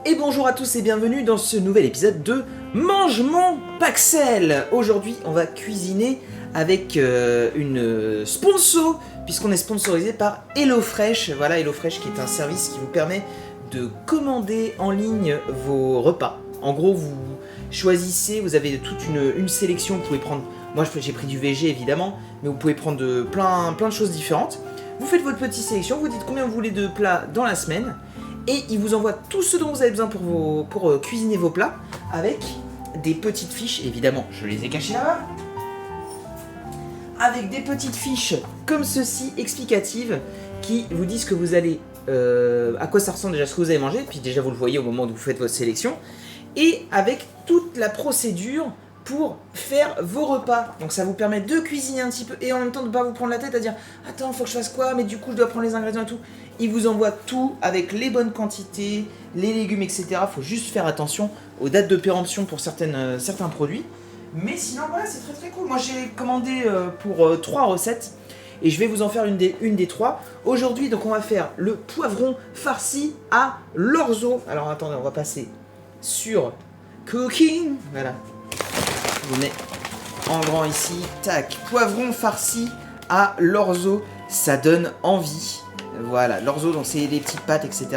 Et bonjour à tous et bienvenue dans ce nouvel épisode de Mange mon Paxel. Aujourd'hui on va cuisiner avec une sponsor, puisqu'on est sponsorisé par HelloFresh. Voilà, HelloFresh qui est un service qui vous permet de commander en ligne vos repas. En gros vous choisissez, vous avez toute une sélection, vous pouvez prendre, moi j'ai pris du VG évidemment, mais vous pouvez prendre plein de choses différentes. Vous faites votre petite sélection, vous dites combien vous voulez de plats dans la semaine, et il vous envoie tout ce dont vous avez besoin pour cuisiner vos plats, avec des petites fiches, évidemment, je les ai cachées là-bas, avec des petites fiches comme ceci, explicatives, qui vous disent que vous allez, à quoi ça ressemble déjà ce que vous avez mangé, puis déjà vous le voyez au moment où vous faites votre sélection, et avec toute la procédure pour faire vos repas. Donc ça vous permet de cuisiner un petit peu et en même temps de ne pas vous prendre la tête à dire attends, faut que je fasse quoi, mais du coup je dois prendre les ingrédients et tout. Il vous envoie tout avec les bonnes quantités, les légumes, etc. Faut juste faire attention aux dates de péremption pour certains produits. Mais sinon voilà, c'est très cool. Moi j'ai commandé pour 3 recettes et je vais vous en faire une des 3. Aujourd'hui donc on va faire le poivron farci à l'orzo. Alors attendez, on va passer sur Cooking. Voilà. Je vous mets en grand ici, tac, poivron farci à l'orzo, ça donne envie. Voilà, l'orzo, donc c'est des petites pâtes, etc.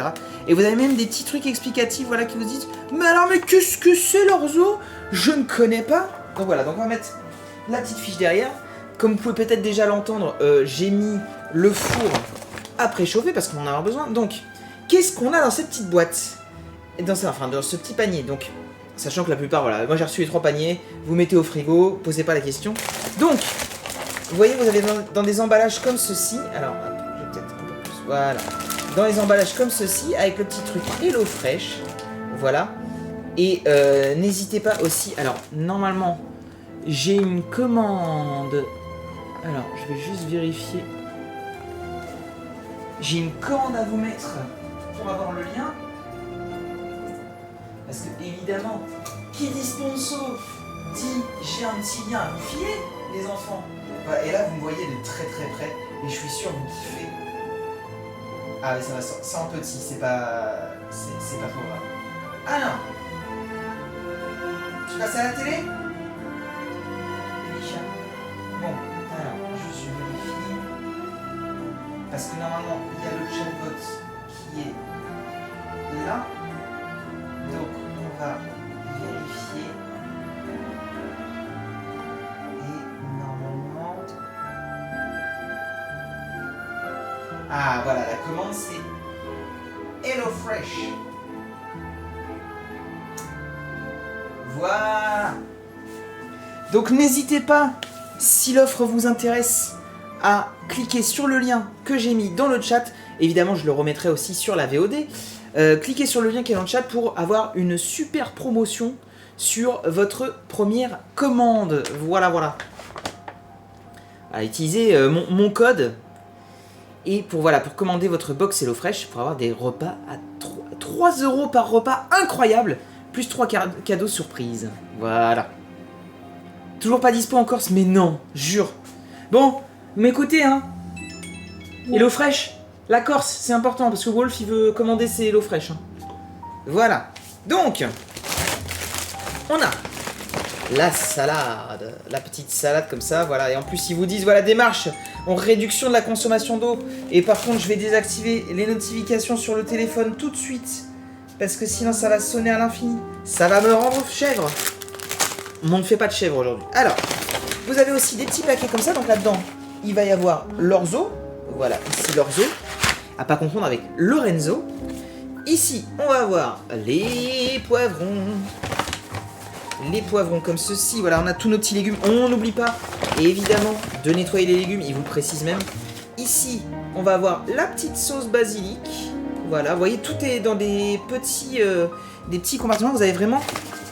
Et vous avez même des petits trucs explicatifs, voilà, qui vous disent mais alors, mais qu'est-ce que c'est l'orzo? Je ne connais pas. Donc voilà, donc on va mettre la petite fiche derrière. Comme vous pouvez peut-être déjà l'entendre, j'ai mis le four à préchauffer parce qu'on en a avoir besoin. Donc, qu'est-ce qu'on a dans cette petite boîte? Dans ce petit panier, donc... Sachant que la plupart, voilà, moi j'ai reçu les 3 paniers, vous mettez au frigo, posez pas la question. Donc, vous voyez, vous avez dans des emballages comme ceci, alors, hop, je vais peut-être un peu plus, voilà. Dans les emballages comme ceci, avec le petit truc HelloFresh, voilà. Et n'hésitez pas aussi, alors, normalement, j'ai une commande, alors, je vais juste vérifier. J'ai une commande à vous mettre pour avoir le lien. Parce que, évidemment, qui dit sponsor dit j'ai un petit lien à vous filer, les enfants. Voilà, et là, vous me voyez de très près, et je suis sûr que vous kiffez. Ah, mais ça va, c'est en petit, c'est pas trop grave. Ah non! Tu passes à la télé? Bon, alors, je vérifie. Parce que normalement, il y a le chatbot qui est là. Donc, on va vérifier. Et normalement... Ah, voilà, la commande, c'est HelloFresh. Voilà. Donc, n'hésitez pas, si l'offre vous intéresse, à cliquer sur le lien que j'ai mis dans le chat. Évidemment, je le remettrai aussi sur la VOD. Cliquez sur le lien qui est dans le chat pour avoir une super promotion sur votre première commande. Voilà. Utilisez mon code et pour commander votre box HelloFresh pour avoir des repas à 3 € par repas, incroyable, plus 3 cadeaux surprises. Voilà. Toujours pas dispo en Corse, mais non, jure. Bon, m'écoutez, hein. HelloFresh. La Corse, c'est important parce que Wolf il veut commander ses HelloFresh. Hein. Voilà. Donc, on a la salade, la petite salade comme ça, voilà. Et en plus, ils vous disent voilà, démarche en réduction de la consommation d'eau. Et par contre, je vais désactiver les notifications sur le téléphone tout de suite parce que sinon, ça va sonner à l'infini. Ça va me rendre chèvre. On ne fait pas de chèvre aujourd'hui. Alors, vous avez aussi des petits paquets comme ça. Donc là-dedans, il va y avoir l'orzo. Voilà, ici l'orzo. À pas confondre avec Lorenzo. Ici, on va avoir les poivrons. Les poivrons comme ceci. Voilà, on a tous nos petits légumes. On n'oublie pas, et évidemment, de nettoyer les légumes. Il vous le précise même. Ici, on va avoir la petite sauce basilic. Voilà, vous voyez, tout est dans des petits compartiments. Vous avez vraiment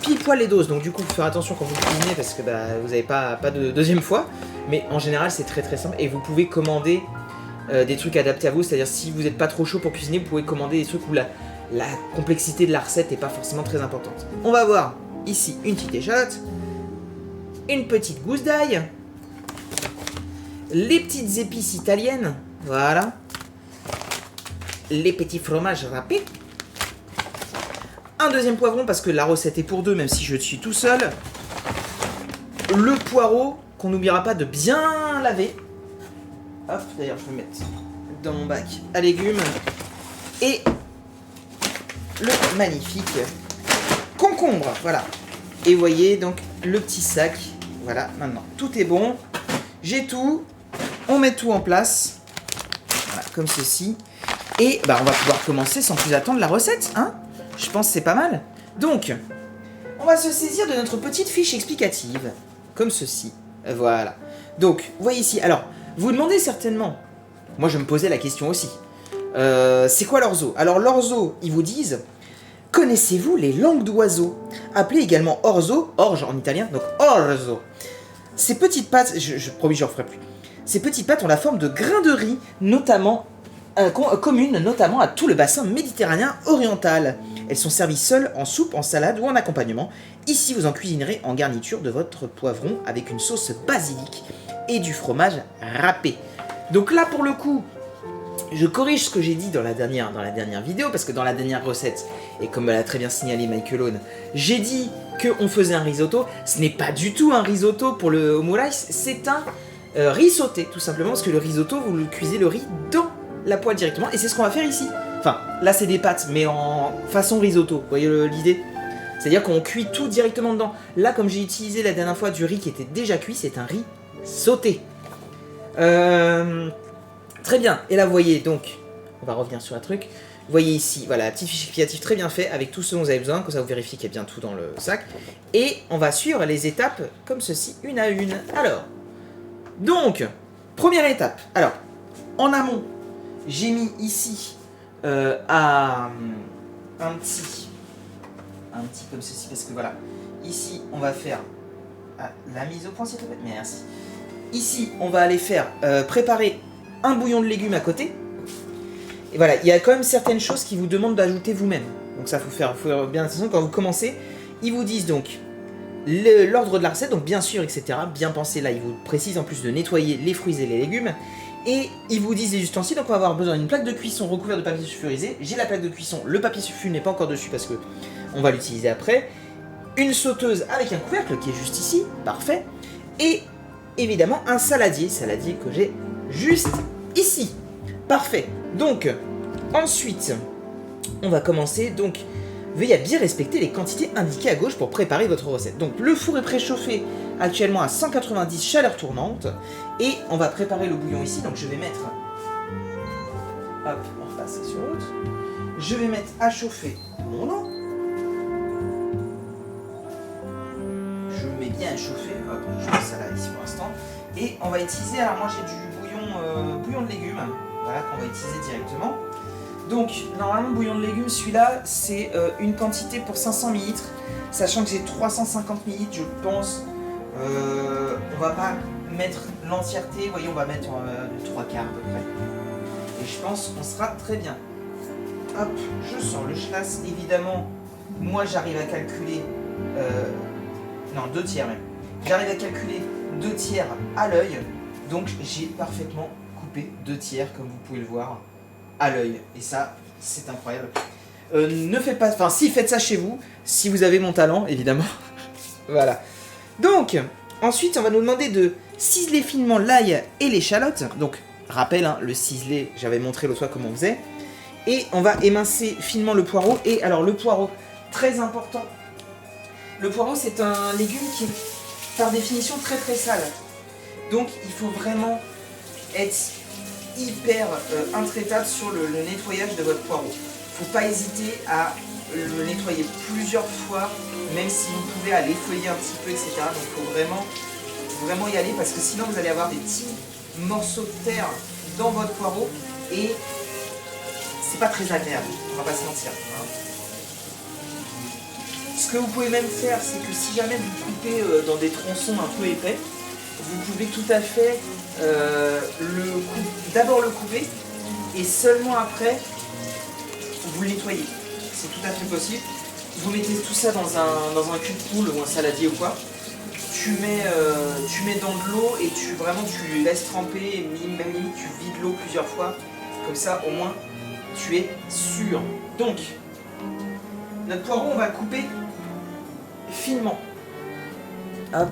pile poil les doses. Donc du coup, il faut faire attention quand vous cuisinez parce que vous n'avez pas de deuxième fois. Mais en général, c'est très simple. Et vous pouvez commander des trucs adaptés à vous, c'est-à-dire si vous n'êtes pas trop chaud pour cuisiner, vous pouvez commander des trucs où la complexité de la recette n'est pas forcément très importante. On va avoir ici une petite échalote, une petite gousse d'ail, les petites épices italiennes, voilà, les petits fromages râpés, un deuxième poivron parce que la recette est pour deux, même si je suis tout seul. Le poireau qu'on n'oubliera pas de bien laver. Hop, d'ailleurs, je vais mettre dans mon bac à légumes. Et le magnifique concombre, voilà. Et vous voyez donc le petit sac. Voilà, maintenant tout est bon. J'ai tout. On met tout en place. Voilà, comme ceci. Et bah, on va pouvoir commencer sans plus attendre la recette, hein. Je pense que c'est pas mal. Donc, on va se saisir de notre petite fiche explicative. Comme ceci. Voilà. Donc, vous voyez ici. Alors, vous demandez certainement. Moi, je me posais la question aussi. C'est quoi l'orzo? Alors, l'orzo, ils vous disent... Connaissez-vous les langues d'oiseaux? Appelées également orzo, orge en italien, donc orzo. Ces petites pattes, je promis, j'en ferai plus. Ces petites pattes ont la forme de grains de riz, notamment communes notamment à tout le bassin méditerranéen oriental. Elles sont servies seules, en soupe, en salade ou en accompagnement. Ici, vous en cuisinerez en garniture de votre poivron avec une sauce basilic et du fromage râpé. Donc là, pour le coup, je corrige ce que j'ai dit dans la dernière vidéo, parce que dans la dernière recette, et comme l'a très bien signalé Michael Owen, j'ai dit qu'on faisait un risotto. Ce n'est pas du tout un risotto pour le homo rice, c'est un riz sauté, tout simplement, parce que le risotto, vous le cuisez le riz dans la poêle directement, et c'est ce qu'on va faire ici. Enfin, là c'est des pâtes, mais en façon risotto, vous voyez l'idée? C'est-à-dire qu'on cuit tout directement dedans. Là, comme j'ai utilisé la dernière fois du riz qui était déjà cuit, c'est un riz sauté. Très bien, et là vous voyez donc, on va revenir sur un truc, vous voyez ici, voilà, la petite fiche explicative très bien fait avec tout ce dont vous avez besoin, comme ça vous vérifiez qu'il y a bien tout dans le sac, et on va suivre les étapes comme ceci, une à une. Alors, donc, première étape, alors, en amont, j'ai mis ici un petit comme ceci, parce que voilà, ici on va faire la mise au point s'il te plaît, merci. Ici, on va aller faire préparer un bouillon de légumes à côté. Et voilà, il y a quand même certaines choses qui vous demandent d'ajouter vous-même. Donc ça, faut faire bien attention quand vous commencez. Ils vous disent donc l'ordre de la recette, donc bien sûr, etc. Bien pensé, là, ils vous précisent en plus de nettoyer les fruits et les légumes. Et ils vous disent les ustensiles, donc on va avoir besoin d'une plaque de cuisson recouverte de papier sulfurisé. J'ai la plaque de cuisson, le papier sulfure n'est pas encore dessus parce que on va l'utiliser après. Une sauteuse avec un couvercle qui est juste ici, parfait. Et évidemment un saladier que j'ai juste ici. Parfait. Donc, ensuite, on va commencer. Donc, veuillez à bien respecter les quantités indiquées à gauche pour préparer votre recette. Donc, le four est préchauffé actuellement à 190 chaleur tournante. Et on va préparer le bouillon ici. Donc, je vais mettre... Hop, on repasse sur l'autre. Je vais mettre à chauffer mon eau. Je mets bien à chauffer. Hop, je mets ça là ici pour l'instant. Et on va utiliser, alors moi j'ai du bouillon de légumes, voilà, qu'on va utiliser directement. Donc normalement bouillon de légumes, celui-là c'est une quantité pour 500 ml, sachant que j'ai 350 ml je pense. On va pas mettre l'entièreté, vous voyez, on va mettre le 3/4 à peu près. Et je pense qu'on sera très bien. Hop, je sors le schlass, évidemment, moi j'arrive à calculer, non 2/3 même, j'arrive à calculer 2/3 à l'œil, donc j'ai parfaitement coupé 2/3 comme vous pouvez le voir à l'œil, et ça c'est incroyable. Ne faites pas, enfin si, faites ça chez vous, si vous avez mon talent évidemment. Voilà. Donc ensuite on va nous demander de ciseler finement l'ail et l'échalote. Donc rappel, hein, le ciseler, j'avais montré l'autre fois comment on faisait. Et on va émincer finement le poireau. Et alors le poireau, très important, le poireau c'est un légume qui est par définition très très sale. Donc il faut vraiment être hyper intraitable sur le nettoyage de votre poireau. Faut pas hésiter à le nettoyer plusieurs fois, même si vous pouvez aller feuiller un petit peu, etc. Donc il faut vraiment y aller, parce que sinon vous allez avoir des petits morceaux de terre dans votre poireau et c'est pas très agréable, on va pas se mentir. Hein. Ce que vous pouvez même faire, c'est que si jamais vous coupez dans des tronçons un peu épais, vous pouvez tout à fait d'abord le couper et seulement après vous le nettoyez. C'est tout à fait possible. Vous mettez tout ça dans un cul de poule ou un saladier ou quoi. Tu mets dans de l'eau et tu laisses tremper, même limite tu vides l'eau plusieurs fois. Comme ça au moins tu es sûr. Donc Notre poireau, on va le couper finement. Hop.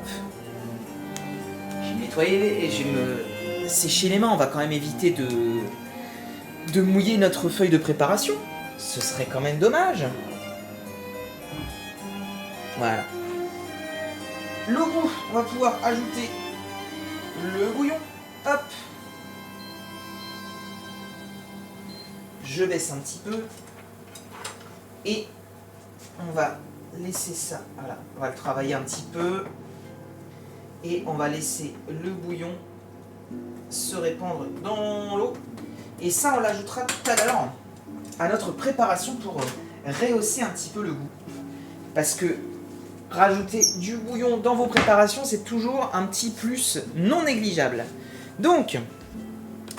Je vais me nettoyer et je vais me sécher les mains. On va quand même éviter de mouiller notre feuille de préparation. Ce serait quand même dommage. Voilà. Le goût, on va pouvoir ajouter le bouillon. Hop. Je baisse un petit peu. Et on va laisser ça. Voilà. On va le travailler un petit peu. Et on va laisser le bouillon se répandre dans l'eau. Et ça, on l'ajoutera tout à l'heure à notre préparation pour rehausser un petit peu le goût. Parce que rajouter du bouillon dans vos préparations, c'est toujours un petit plus non négligeable. Donc,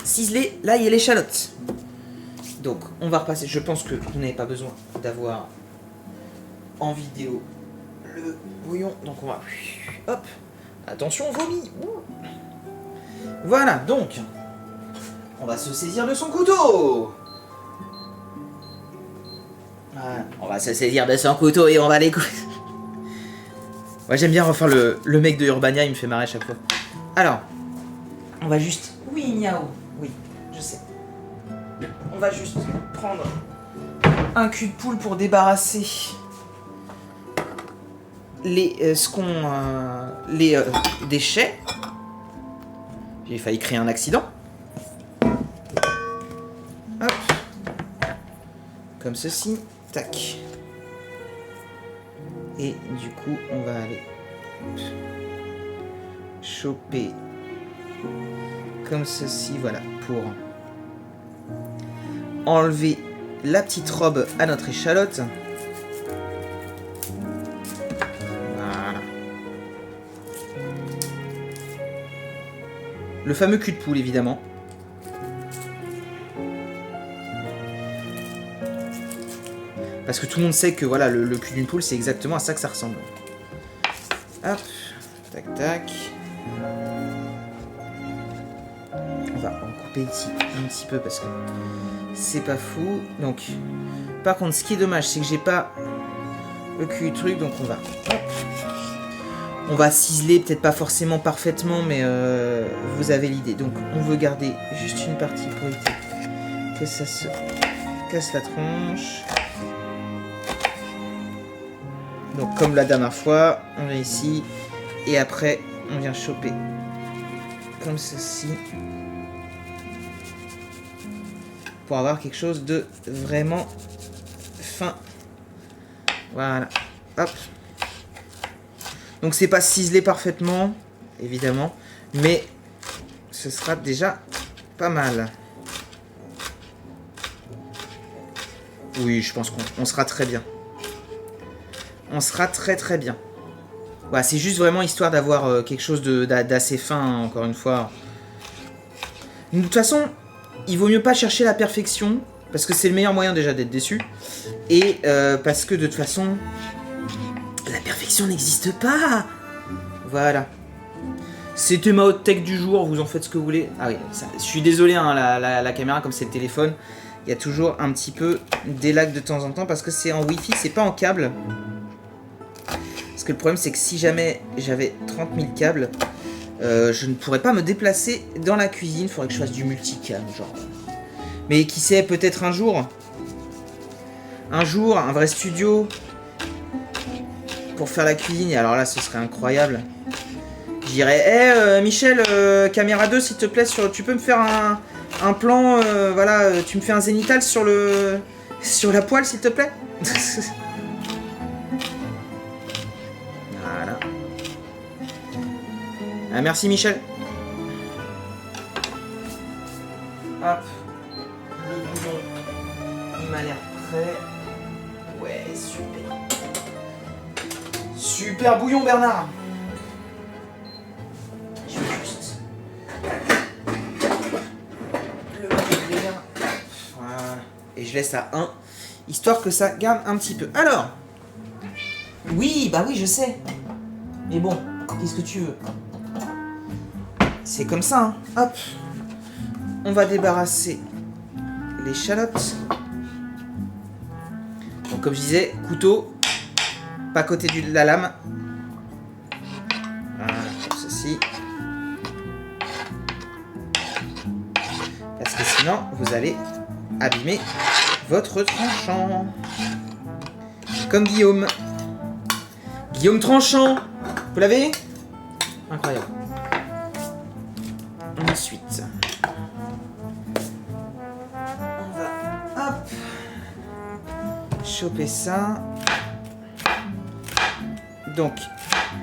ciseler l'ail et l'échalote. Donc, on va repasser. Je pense que vous n'avez pas besoin d'avoir en vidéo le bouillon. Donc, on va... Hop. Attention, vomi. Voilà, donc, on va se saisir de son couteau. Voilà, on va se saisir de son couteau et on va l'écouter. Ouais, j'aime bien refaire le mec de Urbania, il me fait marrer à chaque fois. Alors, on va juste... Oui, Niao. Oui, je sais. On va juste prendre un cul de poule pour débarrasser les déchets. J'ai failli créer un accident. Hop. Comme ceci. Tac. Et du coup, on va aller choper comme ceci, voilà, pour enlever la petite robe à notre échalote. Voilà. Le fameux cul de poule, évidemment. Parce que tout le monde sait que voilà, le cul d'une poule, c'est exactement à ça que ça ressemble. Hop, tac tac. On va en couper ici un petit peu parce que c'est pas fou. Donc, par contre, ce qui est dommage, c'est que j'ai pas le cul du truc, donc on va... Hop. On va ciseler, peut-être pas forcément parfaitement, mais vous avez l'idée. Donc, on veut garder juste une partie pour éviter que ça se casse la tronche. Donc comme la dernière fois, on vient ici et après on vient choper comme ceci pour avoir quelque chose de vraiment fin. Voilà. Hop. Donc c'est pas ciselé parfaitement, évidemment, mais ce sera déjà pas mal. Oui, je pense qu'on sera très bien. On sera très très bien. Voilà, c'est juste vraiment histoire d'avoir quelque chose d'assez fin, hein, encore une fois. De toute façon, il vaut mieux pas chercher la perfection, parce que c'est le meilleur moyen déjà d'être déçu. Et parce que de toute façon, la perfection n'existe pas. Voilà. C'était ma haute tech du jour, vous en faites ce que vous voulez. Ah oui, ça, je suis désolé, hein, la caméra, comme c'est le téléphone, il y a toujours un petit peu des lags de temps en temps, parce que c'est en Wi-Fi, c'est pas en câble. Parce que le problème, c'est que si jamais j'avais 30 000 câbles, je ne pourrais pas me déplacer dans la cuisine. Il faudrait que je fasse du multicam, genre. Mais qui sait, peut-être un jour, un vrai studio pour faire la cuisine. Et alors là, ce serait incroyable. Je dirais, Michel, caméra 2, s'il te plaît, tu peux me faire un plan, voilà, tu me fais un zénithal sur la poêle, s'il te plaît. Voilà. Ah, merci Michel. Hop. Le bouillon, il m'a l'air prêt. Ouais, super. Super bouillon, Bernard. Je vais juste le ouvrir. Voilà. Et je laisse à 1, histoire que ça garde un petit peu. Alors. Oui, bah oui, je sais. Mais bon, qu'est-ce que tu veux? C'est comme ça, hein. Hop. On va débarrasser l'échalote. Donc comme je disais, couteau, pas à côté de la lame. Voilà, comme ceci. Parce que sinon, vous allez abîmer votre tranchant. Comme Guillaume. Guillaume Tranchant. Vous l'avez? Incroyable. Ensuite, on va hop choper ça. Donc,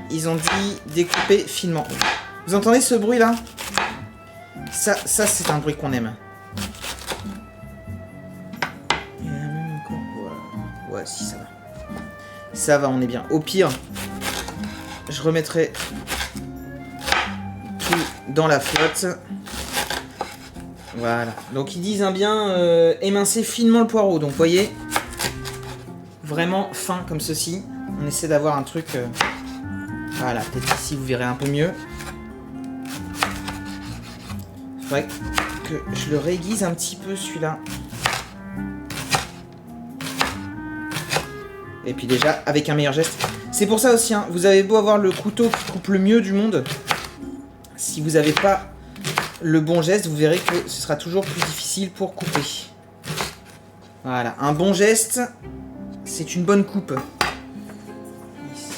ils ont dit découper finement. Vous entendez ce bruit là? Ça c'est un bruit qu'on aime. Ouais, si ça va. Ça va, on est bien. Au pire, je remettrai tout dans la flotte. Voilà. Donc ils disent bien émincer finement le poireau. Donc vous voyez, vraiment fin comme ceci. On essaie d'avoir un truc... Voilà, peut-être ici vous verrez un peu mieux. Il faudrait que je le réaiguise un petit peu celui-là. Et puis déjà, avec un meilleur geste. C'est pour ça aussi, hein, vous avez beau avoir le couteau qui coupe le mieux du monde. Si vous n'avez pas le bon geste, vous verrez que ce sera toujours plus difficile pour couper. Voilà, un bon geste, c'est une bonne coupe. Ici,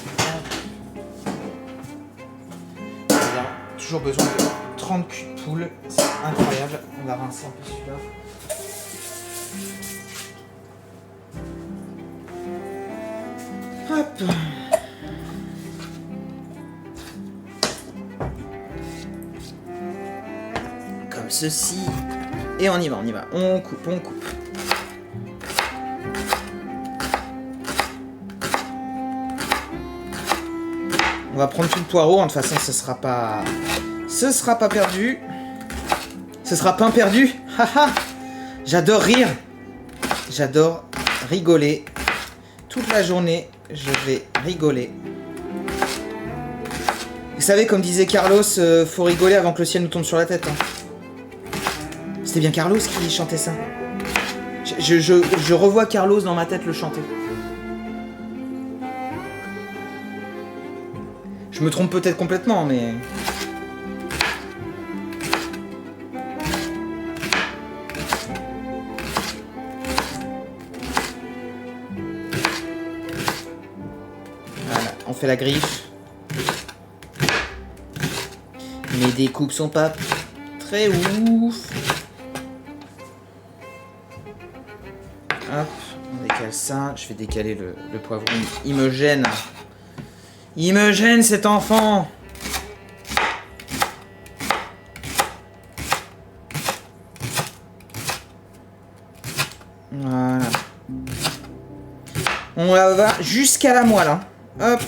toujours besoin de 30 culs de poule, c'est incroyable. On va rincer un peu celui-là. Hop. Comme ceci. Et on y va, on y va. On coupe, on coupe. On va prendre tout le poireau. De toute façon, ce sera pas perdu. Ce sera pas perdu. Haha. J'adore rire. J'adore rigoler. Toute la journée, je vais rigoler. Vous savez, comme disait Carlos, faut rigoler avant que le ciel nous tombe sur la tête. Hein. C'était bien Carlos qui chantait ça. Je revois Carlos dans ma tête le chanter. Je me trompe peut-être complètement, mais... Voilà, on fait la griffe. Mes découpes sont pas très ouf. Hop, on décale ça. Je vais décaler le poivron. Il me gêne. Il me gêne cet enfant. Voilà. On la va jusqu'à la moelle. Hein. Hop.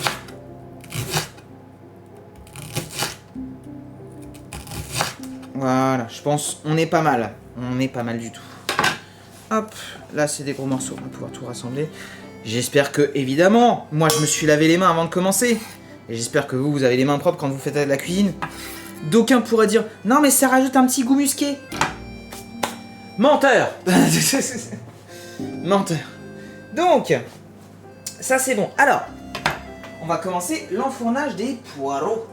Voilà, je pense on est pas mal. On est pas mal du tout. Hop, là c'est des gros morceaux, on va pouvoir tout rassembler. J'espère que, évidemment, moi je me suis lavé les mains avant de commencer. Et j'espère que vous avez les mains propres quand vous faites de la cuisine. D'aucuns pourraient dire, non mais ça rajoute un petit goût musqué. Menteur. Menteur. Donc, ça c'est bon. Alors, on va commencer l'enfournage des poireaux.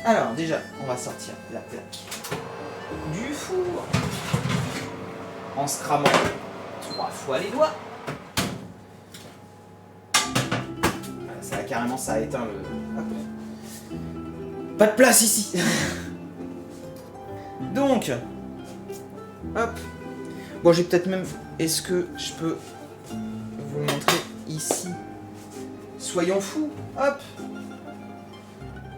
Alors déjà, on va sortir la plaque du four en se cramant 3 fois les doigts. Voilà, ça carrément ça a éteint le... Hop. Pas de place ici. Donc, hop. Bon, j'ai peut-être même... Est-ce que je peux vous montrer ici? Soyons fous. Hop.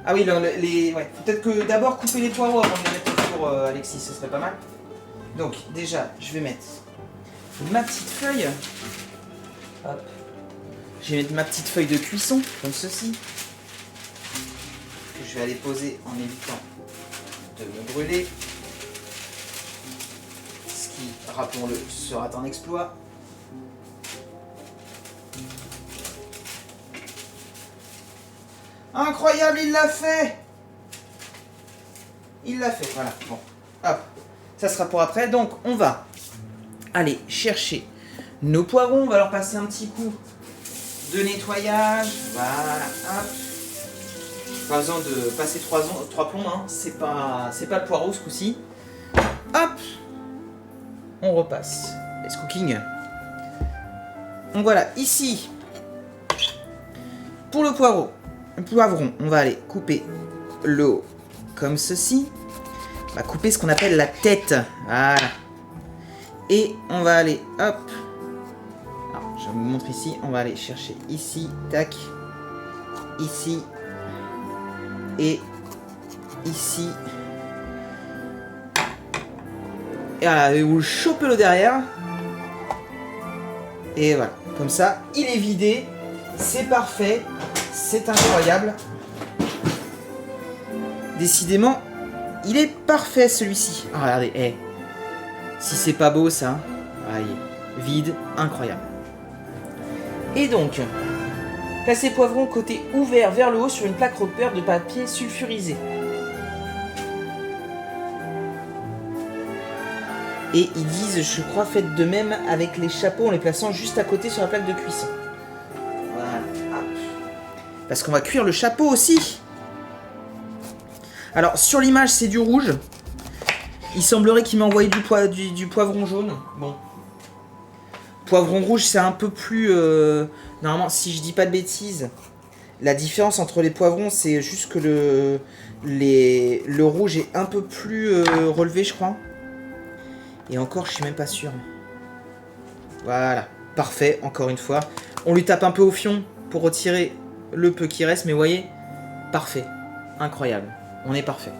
Ah oui, ouais. Peut-être que d'abord couper les poireaux avant de les mettre au four, Alexis, ce serait pas mal. Donc, déjà, je vais mettre ma petite feuille. Hop. Je vais mettre ma petite feuille de cuisson, comme ceci. Que je vais aller poser en évitant de me brûler. Ce qui, rappelons-le, sera un exploit. Incroyable, il l'a fait! Il l'a fait, voilà. Bon, hop. Ça sera pour après. Donc, on va aller chercher nos poivrons, on va leur passer un petit coup de nettoyage. Voilà, hop. Pas besoin de passer 3 plombs, hein. C'est pas le poireau ce coup-ci. Hop. On repasse. Let's cooking. Donc voilà, ici, pour le poivron, on va aller couper le haut comme ceci. On va couper ce qu'on appelle la tête. Voilà. Et on va aller, hop. Alors, je vous montre ici. On va aller chercher ici, tac. Ici. Et ici. Et voilà, et vous chopez le derrière. Et voilà, comme ça, il est vidé. C'est parfait. C'est incroyable. Décidément, il est parfait celui-ci. Oh, regardez, si c'est pas beau ça. Allez, vide, incroyable. Et donc, placez poivron côté ouvert vers le haut sur une plaque repère de papier sulfurisé. Et ils disent, je crois, faites de même avec les chapeaux en les plaçant juste à côté sur la plaque de cuisson. Voilà. Parce qu'on va cuire le chapeau aussi. Alors, sur l'image, c'est du rouge. Il semblerait qu'il m'a envoyé du poivron jaune. Bon. Poivron rouge, c'est un peu plus... Normalement, si je dis pas de bêtises, la différence entre les poivrons, c'est juste que le rouge est un peu plus relevé, je crois. Et encore, je suis même pas sûr. Voilà. Parfait, encore une fois. On lui tape un peu au fion pour retirer le peu qui reste. Mais vous voyez, parfait. Incroyable. On est parfait.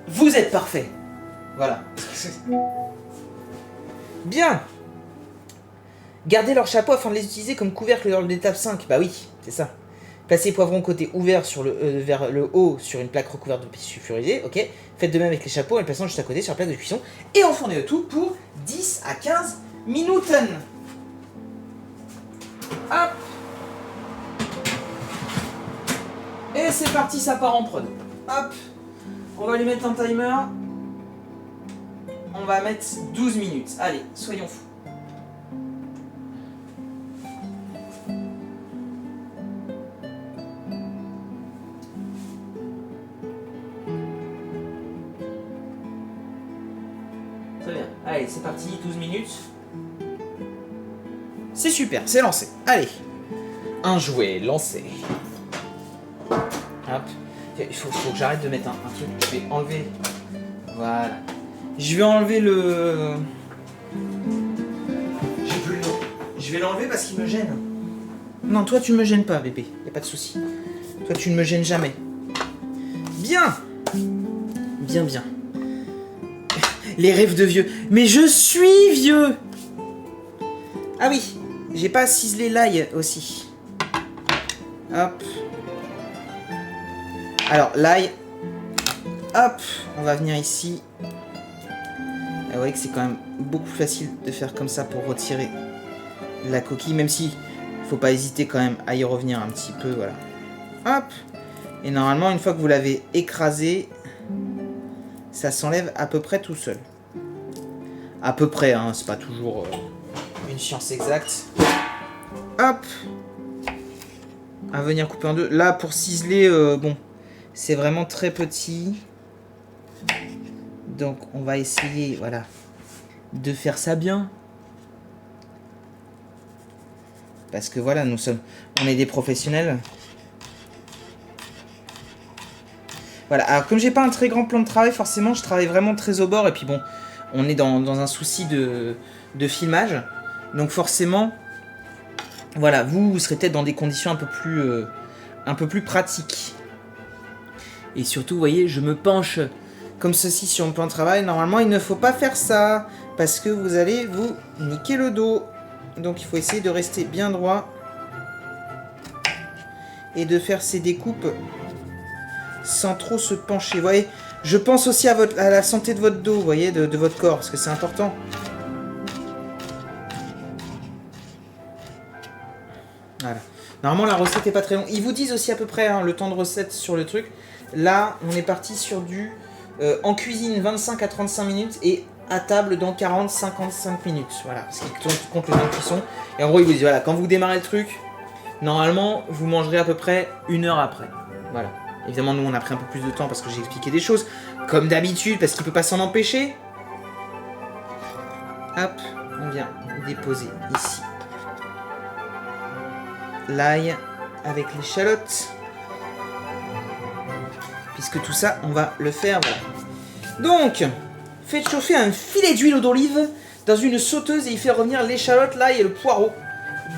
Vous êtes parfait. Voilà. Bien. Gardez leur chapeau afin de les utiliser comme couvercle lors de l'étape 5. Bah oui, c'est ça. Placez poivron côté ouvert vers le haut sur une plaque recouverte de papier sulfurisé. Ok. Faites de même avec les chapeaux en les plaçant juste à côté sur la plaque de cuisson. Et enfournez le tout pour 10 à 15 minutes. Hop. Et c'est parti, ça part en prod. Hop. On va lui mettre un timer. On va mettre 12 minutes. Allez, soyons fous. Très bien. Allez, c'est parti, 12 minutes. C'est super, c'est lancé. Allez. Un jouet lancé. Hop. Il faut que j'arrête de mettre un truc. Je vais enlever. Voilà. Je vais enlever le... J'ai plus le nom. Je vais l'enlever parce qu'il me gêne. Non, toi tu me gênes pas, bébé. Y a pas de souci. Toi tu ne me gênes jamais. Bien. Bien, bien. Les rêves de vieux. Mais je suis vieux. Ah oui. J'ai pas ciselé l'ail aussi. Hop. Alors, l'ail, hop, on va venir ici. Vous voyez que c'est quand même beaucoup plus facile de faire comme ça pour retirer la coquille, même si faut pas hésiter quand même à y revenir un petit peu, voilà. Hop. Et normalement, une fois que vous l'avez écrasé, ça s'enlève à peu près tout seul. À peu près, hein, c'est pas toujours une science exacte. Hop. À venir couper en deux. Là, pour ciseler, bon... C'est vraiment très petit. Donc on va essayer, voilà, de faire ça bien. Parce que voilà, on est des professionnels. Voilà, alors comme j'ai pas un très grand plan de travail, forcément je travaille vraiment très au bord. Et puis bon, on est dans un souci de filmage. Donc forcément, voilà, vous serez peut-être dans des conditions un peu plus pratiques. Et surtout, vous voyez, je me penche comme ceci sur mon plan de travail. Normalement, il ne faut pas faire ça, parce que vous allez vous niquer le dos. Donc, il faut essayer de rester bien droit. Et de faire ces découpes sans trop se pencher. Vous voyez, je pense aussi à la santé de votre dos, vous voyez, de votre corps, parce que c'est important. Voilà. Normalement, la recette n'est pas très longue. Ils vous disent aussi à peu près hein, le temps de recette sur le truc. Là, on est parti sur du en cuisine 25 à 35 minutes et à table dans 40-55 minutes. Voilà, parce qu'il compte le temps de cuisson. Et en gros, il vous dit, voilà, quand vous démarrez le truc, normalement, vous mangerez à peu près 1 heure après. Voilà. Évidemment, nous, on a pris un peu plus de temps parce que j'ai expliqué des choses, comme d'habitude, parce qu'il peut pas s'en empêcher. Hop, on vient déposer ici l'ail avec l'échalote. Puisque tout ça, on va le faire, voilà. Donc, faites chauffer un filet d'huile d'olive dans une sauteuse et il fait revenir l'échalote, l'ail et le poireau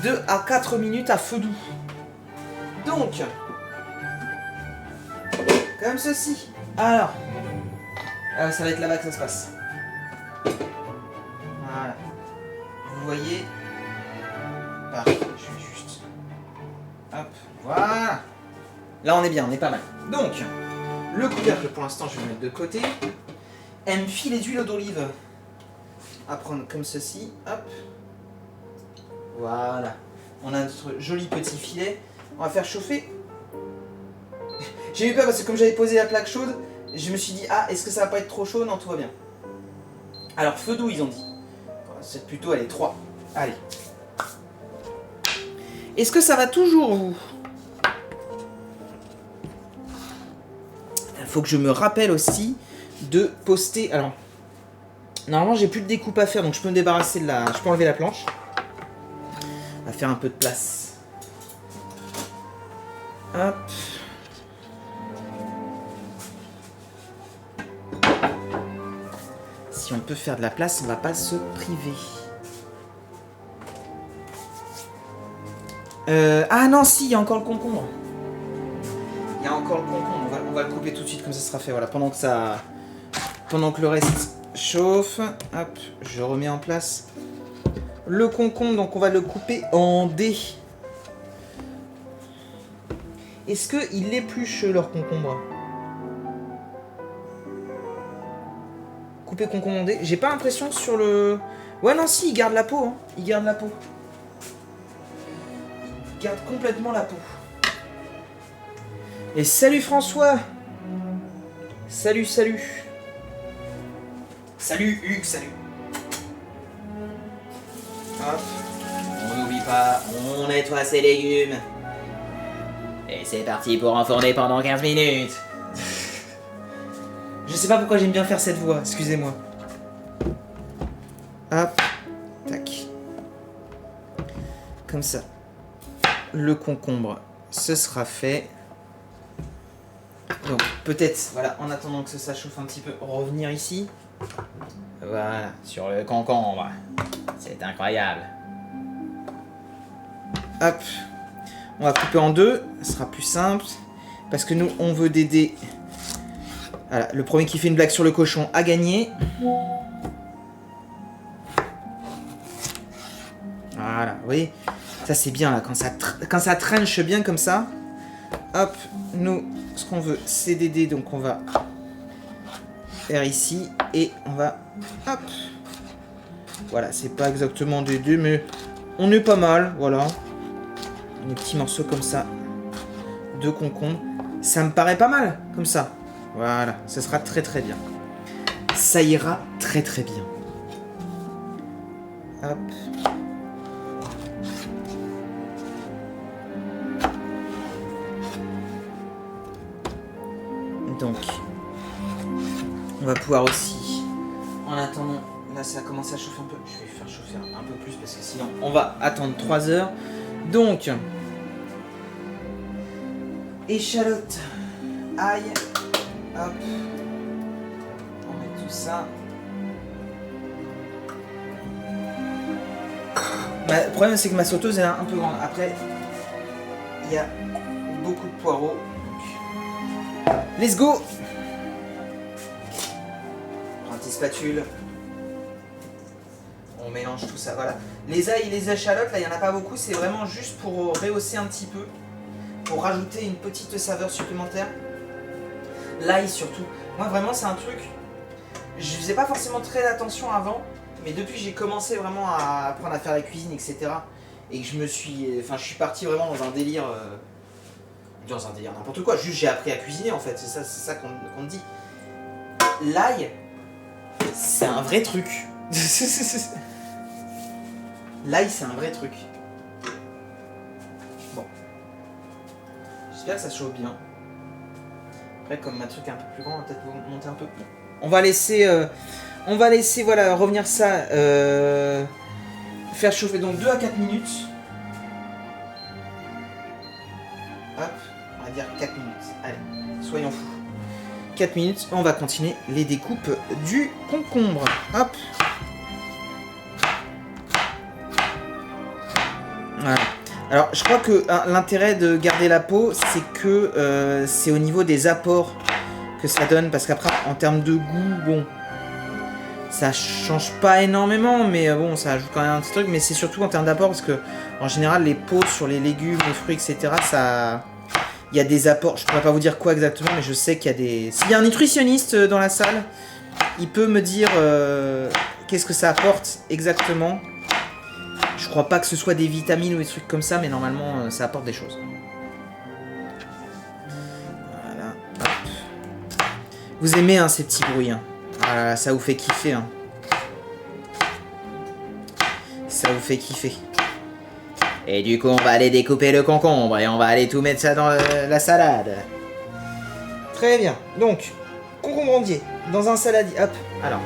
2 à 4 minutes à feu doux. Donc, comme ceci. Alors, ça va être là-bas que ça se passe. Voilà. Vous voyez. Parfait, je vais juste. Hop, voilà. Là, on est bien, on est pas mal. Donc, le couvercle, pour l'instant, je vais le mettre de côté. Un filet d'huile d'olive à prendre comme ceci. Hop. Voilà. On a notre joli petit filet. On va faire chauffer. J'ai eu peur parce que comme j'avais posé la plaque chaude, je me suis dit, ah, est-ce que ça va pas être trop chaud? Non, tout va bien. Alors, feu doux, ils ont dit. C'est plutôt, allez, 3. Allez. Est-ce que ça va toujours, vous? Il faut que je me rappelle aussi de poster. Alors, normalement, j'ai plus de découpe à faire, donc je peux me débarrasser de la. Je peux enlever la planche. On va faire un peu de place. Hop. Si on peut faire de la place, on va pas se priver. Ah non, si, il y a encore le concombre. Il y a encore le concombre. On va le couper tout de suite, comme ça sera fait. Voilà, pendant que le reste chauffe. Hop, je remets en place le concombre. Donc on va le couper en dés. Est-ce qu'il épluche leur concombre? Couper concombre en dés. J'ai pas l'impression sur le... Ouais, non, si, il garde la peau. Hein. Il garde la peau. Il garde complètement la peau. Et salut François. Salut, salut. Salut Hugues, salut. Hop. On n'oublie pas, on nettoie ses légumes. Et c'est parti pour enfourner pendant 15 minutes. Je sais pas pourquoi j'aime bien faire cette voix, excusez-moi. Hop. Tac. Comme ça. Le concombre, ce sera fait. Donc peut-être, voilà, en attendant que ça chauffe un petit peu, revenir ici. Voilà, sur le concombre. C'est incroyable. Hop. On va couper en deux, ce sera plus simple. Parce que nous, on veut des dés. Voilà, le premier qui fait une blague sur le cochon a gagné. Voilà, vous voyez. Ça c'est bien là, quand ça tranche bien comme ça. Hop, nous, ce qu'on veut, c'est des dés, donc on va faire ici et on va, hop. Voilà, c'est pas exactement des dés, mais on est pas mal, voilà. Des petits morceaux comme ça de concombre. Ça me paraît pas mal, comme ça. Voilà, ça sera très très bien. Ça ira très très bien. Hop. Donc, on va pouvoir aussi, en attendant, là ça a commencé à chauffer un peu, je vais faire chauffer un peu plus parce que sinon on va attendre 3 heures. Donc, échalote, ail, hop, on met tout ça. Le problème c'est que ma sauteuse elle est un peu grande. Après, il y a beaucoup de poireaux. Let's go! Prends une petite spatule. On mélange tout ça, voilà. Les ails et les échalotes, là, il n'y en a pas beaucoup. C'est vraiment juste pour rehausser un petit peu. Pour rajouter une petite saveur supplémentaire. L'ail surtout. Moi, vraiment, c'est un truc... Je faisais pas forcément très attention avant. Mais depuis que j'ai commencé vraiment à apprendre à faire la cuisine, etc. Et que je me suis... Enfin, je suis parti vraiment dans un délire... Dans un délire n'importe quoi, juste j'ai appris à cuisiner en fait, c'est ça qu'on dit. L'ail, c'est un vrai truc. L'ail, c'est un vrai truc. Bon. J'espère que ça chauffe bien. Après, comme ma truc est un peu plus grand, on va peut-être monter un peu. On va laisser voilà, revenir ça. Faire chauffer donc 2 à 4 minutes. Hop, on va dire 4 minutes. Allez, soyons fous. 4 minutes, on va continuer les découpes du concombre. Hop. Voilà. Alors, je crois que l'intérêt de garder la peau, c'est que c'est au niveau des apports que ça donne. Parce qu'après, en termes de goût, bon, ça change pas énormément, mais bon, ça ajoute quand même un petit truc. Mais c'est surtout en termes d'apport, parce que en général, les peaux sur les légumes, les fruits, etc., ça... Il y a des apports, je pourrais pas vous dire quoi exactement, mais je sais qu'il y a des... S'il y a un nutritionniste dans la salle, il peut me dire qu'est-ce que ça apporte exactement. Je crois pas que ce soit des vitamines ou des trucs comme ça, mais normalement ça apporte des choses. Voilà. Hop. Vous aimez hein, ces petits bruits, hein. Ah, ça vous fait kiffer. Hein. Ça vous fait kiffer. Et du coup, on va aller découper le concombre et on va aller tout mettre ça dans la salade. Très bien. Donc, concombre entier dans un saladier. Hop. Alors.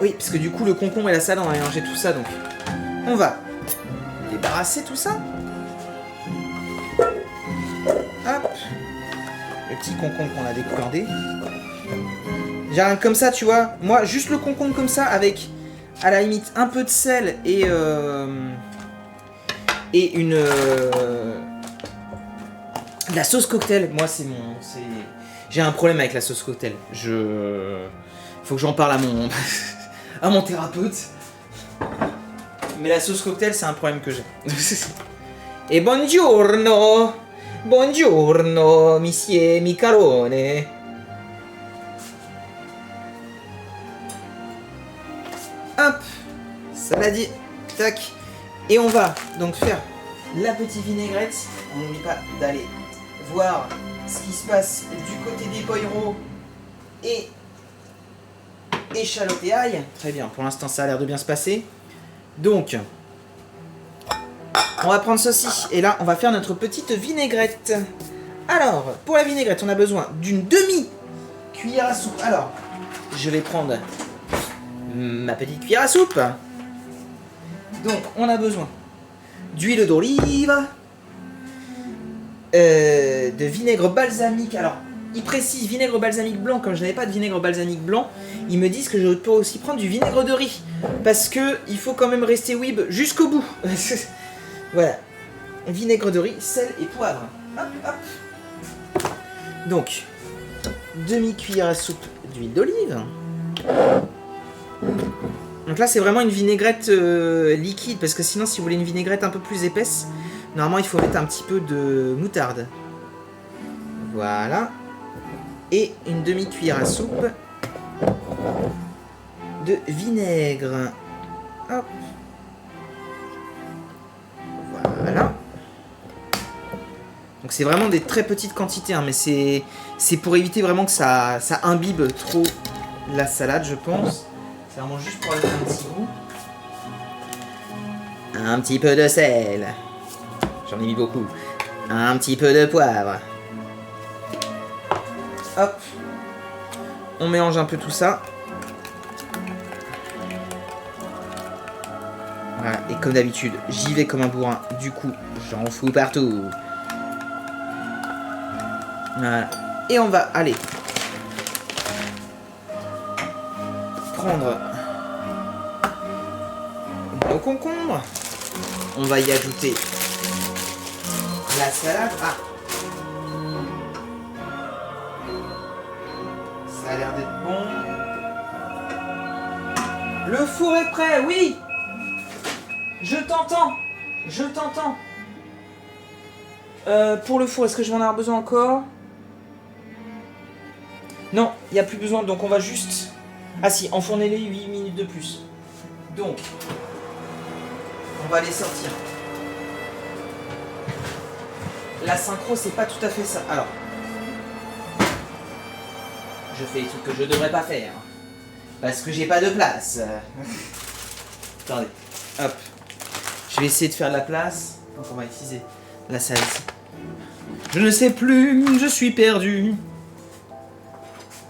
Oui, parce que du coup, le concombre et la salade, on va mélanger tout ça. Donc, on va débarrasser tout ça. Hop. Le petit concombre qu'on a découpé. J'ai rien comme ça, tu vois. Moi, juste le concombre comme ça avec... à la limite un peu de sel et une de la sauce cocktail. Moi j'ai un problème avec la sauce cocktail. Faut que j'en parle à mon à mon thérapeute. Mais la sauce cocktail c'est un problème que j'ai. Et buongiorno, buongiorno, monsieur Micarone. Hop, saladier, tac. Et on va donc faire la petite vinaigrette. On n'oublie pas d'aller voir ce qui se passe du côté des poireaux et échalotes et ail. Très bien, pour l'instant ça a l'air de bien se passer. Donc, on va prendre ceci et là on va faire notre petite vinaigrette. Alors, pour la vinaigrette, on a besoin d'une demi-cuillère à soupe. Alors, je vais prendre... ma petite cuillère à soupe. Donc, on a besoin d'huile d'olive, de vinaigre balsamique. Alors, ils précisent vinaigre balsamique blanc. Comme je n'avais pas de vinaigre balsamique blanc, ils me disent que je peux aussi prendre du vinaigre de riz. Parce que il faut quand même rester weeb jusqu'au bout. Voilà. Vinaigre de riz, sel et poivre. Hop, hop. Donc, demi-cuillère à soupe d'huile d'olive. Donc là c'est vraiment une vinaigrette liquide parce que sinon si vous voulez une vinaigrette un peu plus épaisse, normalement il faut mettre un petit peu de moutarde. Voilà. Et une demi-cuillère à soupe de vinaigre. Hop. Voilà. Donc c'est vraiment des très petites quantités hein, mais c'est pour éviter vraiment que ça imbibe trop la salade je pense. C'est vraiment juste pour ajouter un petit goût. Un petit peu de sel. J'en ai mis beaucoup. Un petit peu de poivre. Hop. On mélange un peu tout ça. Voilà. Et comme d'habitude, j'y vais comme un bourrin. Du coup, j'en fous partout. Voilà. Et on va aller prendre nos concombres. On va y ajouter la salade. Ah, ça a l'air d'être bon. Le four est prêt, oui. Je t'entends. Je t'entends. Pour le four, est-ce que je vais en avoir besoin encore? Non, il n'y a plus besoin, donc on va juste... Ah si, enfournez-les 8 minutes de plus. Donc, on va les sortir. La synchro, c'est pas tout à fait ça. Alors, je fais des trucs que je devrais pas faire. Parce que j'ai pas de place. Attendez, hop. Je vais essayer de faire de la place. Donc on va utiliser la salle ici. Je ne sais plus, je suis perdu.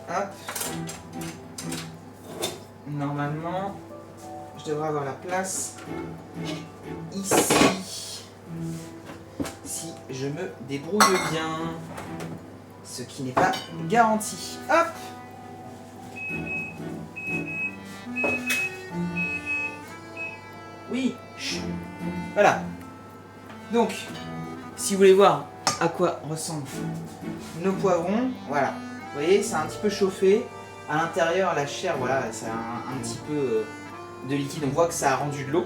Hop. Normalement, je devrais avoir la place ici. Si je me débrouille bien. Ce qui n'est pas garanti. Hop. Oui. Chut. Voilà. Donc, si vous voulez voir à quoi ressemblent nos poivrons, voilà. Vous voyez, c'est un petit peu chauffé. À l'intérieur, la chair, voilà, ça a un petit peu de liquide. On voit que ça a rendu de l'eau.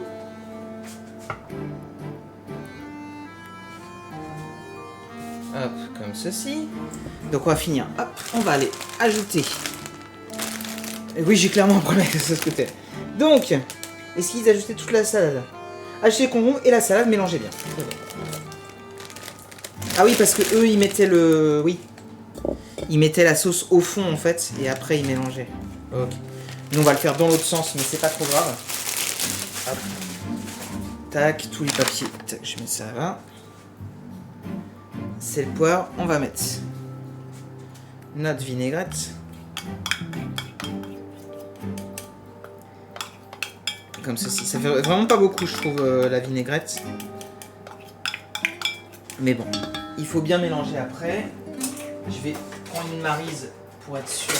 Hop, comme ceci. Donc on va finir. Hop, on va aller ajouter. Et oui, j'ai clairement un problème avec ce côté. Donc, est-ce qu'ils ajoutaient toute la salade? Acheter les concombres et la salade, mélangez bien. Ah oui, parce que eux, ils mettaient le... Oui. Ils mettaient la sauce au fond, en fait, et après, ils mélangeaient. Ok. Nous, on va le faire dans l'autre sens, mais c'est pas trop grave. Hop. Tac, tous les papiers. Tac, je mets ça là. C'est le poivre. On va mettre notre vinaigrette. Comme ceci. Ça fait vraiment pas beaucoup, je trouve, la vinaigrette. Mais bon, il faut bien mélanger après. Je vais prendre une maryse pour être sûr.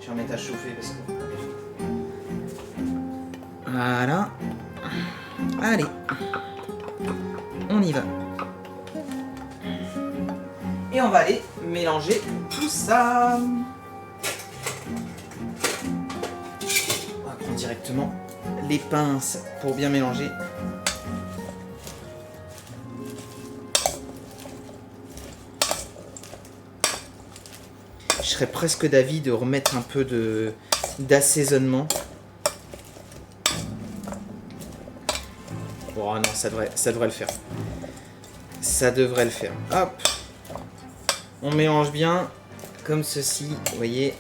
Je vais remettre à chauffer parce que... Voilà. Allez. On y va. Et on va aller mélanger tout ça. On va prendre directement les pinces pour bien mélanger. Je serais presque d'avis de remettre un peu d'assaisonnement. Oh non, ça devrait le faire. Ça devrait le faire. Hop. On mélange bien comme ceci, vous voyez.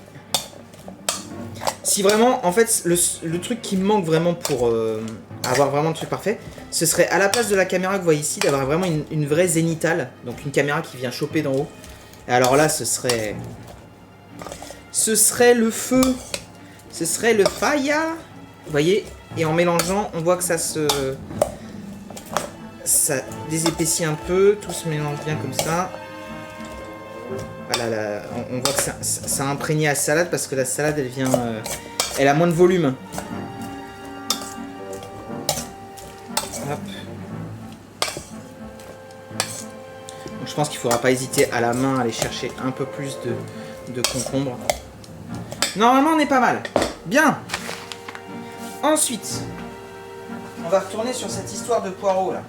Si vraiment, en fait, le truc qui me manque vraiment pour avoir vraiment le truc parfait, ce serait à la place de la caméra que vous voyez ici, d'avoir vraiment une vraie zénithale. Donc une caméra qui vient choper d'en haut. Et alors là, ce serait le feu. Ce serait le fire. Vous voyez. Et en mélangeant, on voit que ça désépaissit un peu. Tout se mélange bien comme ça. Voilà, là, on voit que ça a imprégné la salade parce que la salade, elle vient... elle a moins de volume. Hop. Donc, je pense qu'il ne faudra pas hésiter à la main à aller chercher un peu plus de concombre. Normalement, on est pas mal. Bien. Ensuite, on va retourner sur cette histoire de poireaux, là.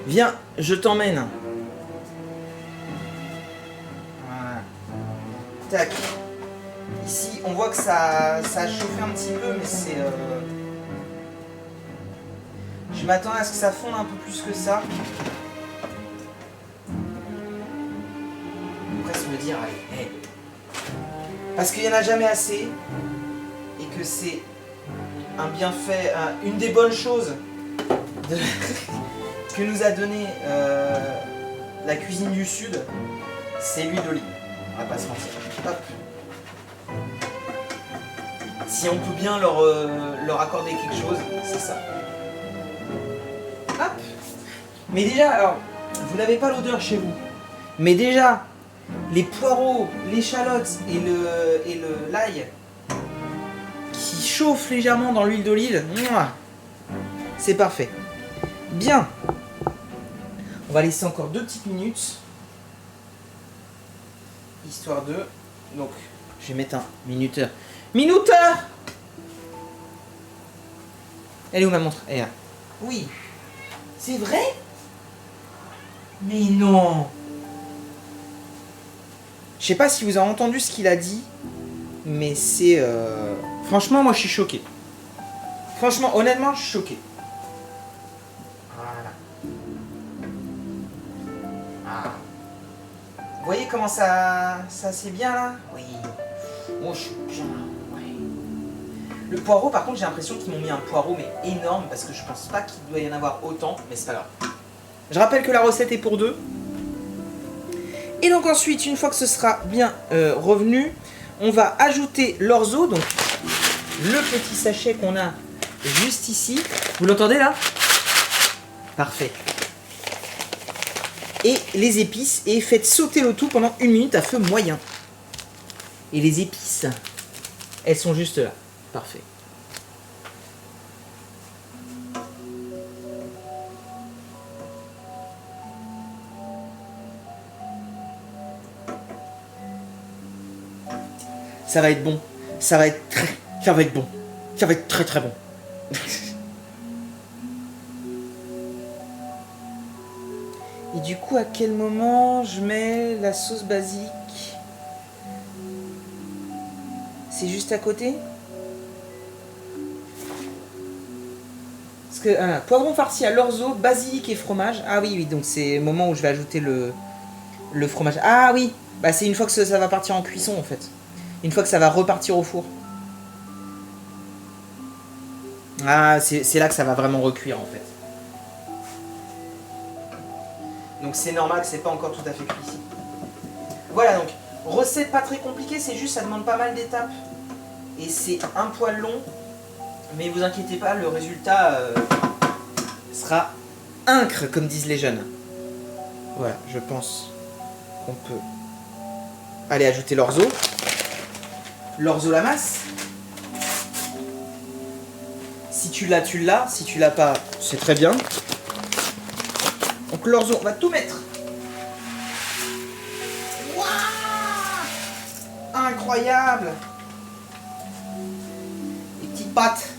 Viens, je t'emmène. Voilà. Tac. Ici, on voit que ça a chauffé un petit peu, mais c'est... Je m'attendais à ce que ça fonde un peu plus que ça. On pourrait se me dire, allez, hey. Parce qu'il n'y en a jamais assez. Et que c'est un bienfait, une des bonnes choses que nous a donné la cuisine du Sud, c'est l'huile d'olive. On va pas se mentir. Hop. Si on peut bien leur accorder quelque chose, c'est ça. Hop. Mais déjà, alors, vous n'avez pas l'odeur chez vous. Mais déjà, les poireaux, l'échalote et l'ail qui chauffent légèrement dans l'huile d'olive, c'est parfait. Bien. On va laisser encore 2 petites minutes. Histoire de... Donc, je vais mettre un minuteur. Minuteur! Elle est où ma montre? Elle est là. Oui. C'est vrai? Mais non. Je sais pas si vous avez entendu ce qu'il a dit, mais c'est... Franchement, moi je suis choqué. Franchement, honnêtement, je suis choqué. Voilà. comment ça c'est bien là? Oui. Moi je suis bien là. Ouais. Le poireau, par contre, j'ai l'impression qu'ils m'ont mis un poireau mais énorme parce que je pense pas qu'il doit y en avoir autant, mais c'est pas grave. Je rappelle que la recette est pour 2. Et donc ensuite, une fois que ce sera bien revenu, on va ajouter l'orzo, donc le petit sachet qu'on a juste ici. Vous l'entendez là? Parfait. Et les épices, et faites sauter le tout pendant 1 minute à feu moyen. Et les épices, elles sont juste là. Parfait. Ça va être bon. Ça va être bon. Ça va être très très bon. Et du coup, à quel moment je mets la sauce basique? C'est juste à côté? Parce que poivron farci à l'orzo, basilic et fromage. Ah oui, oui, donc c'est le moment où je vais ajouter le fromage. Ah oui, bah c'est une fois que ça va partir en cuisson en fait. Une fois que ça va repartir au four. Ah, c'est là que ça va vraiment recuire en fait. Donc c'est normal que c'est pas encore tout à fait cuit ici. Voilà, donc recette pas très compliquée, c'est juste ça demande pas mal d'étapes. Et c'est un poil long. Mais vous inquiétez pas, le résultat sera incre, comme disent les jeunes. Voilà, je pense qu'on peut aller ajouter l'orzo. L'orzo la masse. Si tu l'as, tu l'as. Si tu l'as pas, c'est très bien. Donc l'orzo, on va tout mettre. Waouh, incroyable. Les petites pâtes.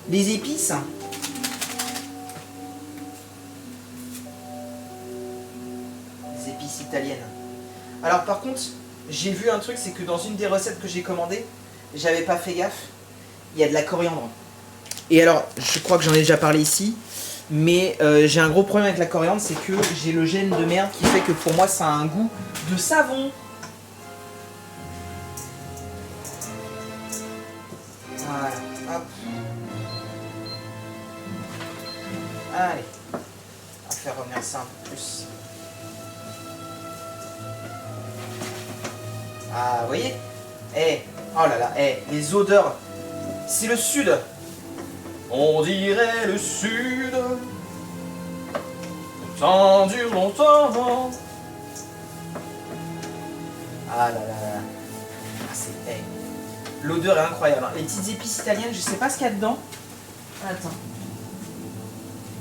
Les épices. Les épices italiennes. Alors par contre, j'ai vu un truc, c'est que dans une des recettes que j'ai commandées, j'avais pas fait gaffe, il y a de la coriandre. Et alors, je crois que j'en ai déjà parlé ici, mais j'ai un gros problème avec la coriandre, c'est que j'ai le gène de merde qui fait que pour moi ça a un goût de savon. Voilà, hop. Allez, on va faire revenir ça un peu plus. Ah, vous voyez? Oh là là, les odeurs. C'est le sud. On dirait le sud. Le temps dure longtemps. Ah là là là. Ah, l'odeur est incroyable. Les petites épices italiennes, je sais pas ce qu'il y a dedans. Attends.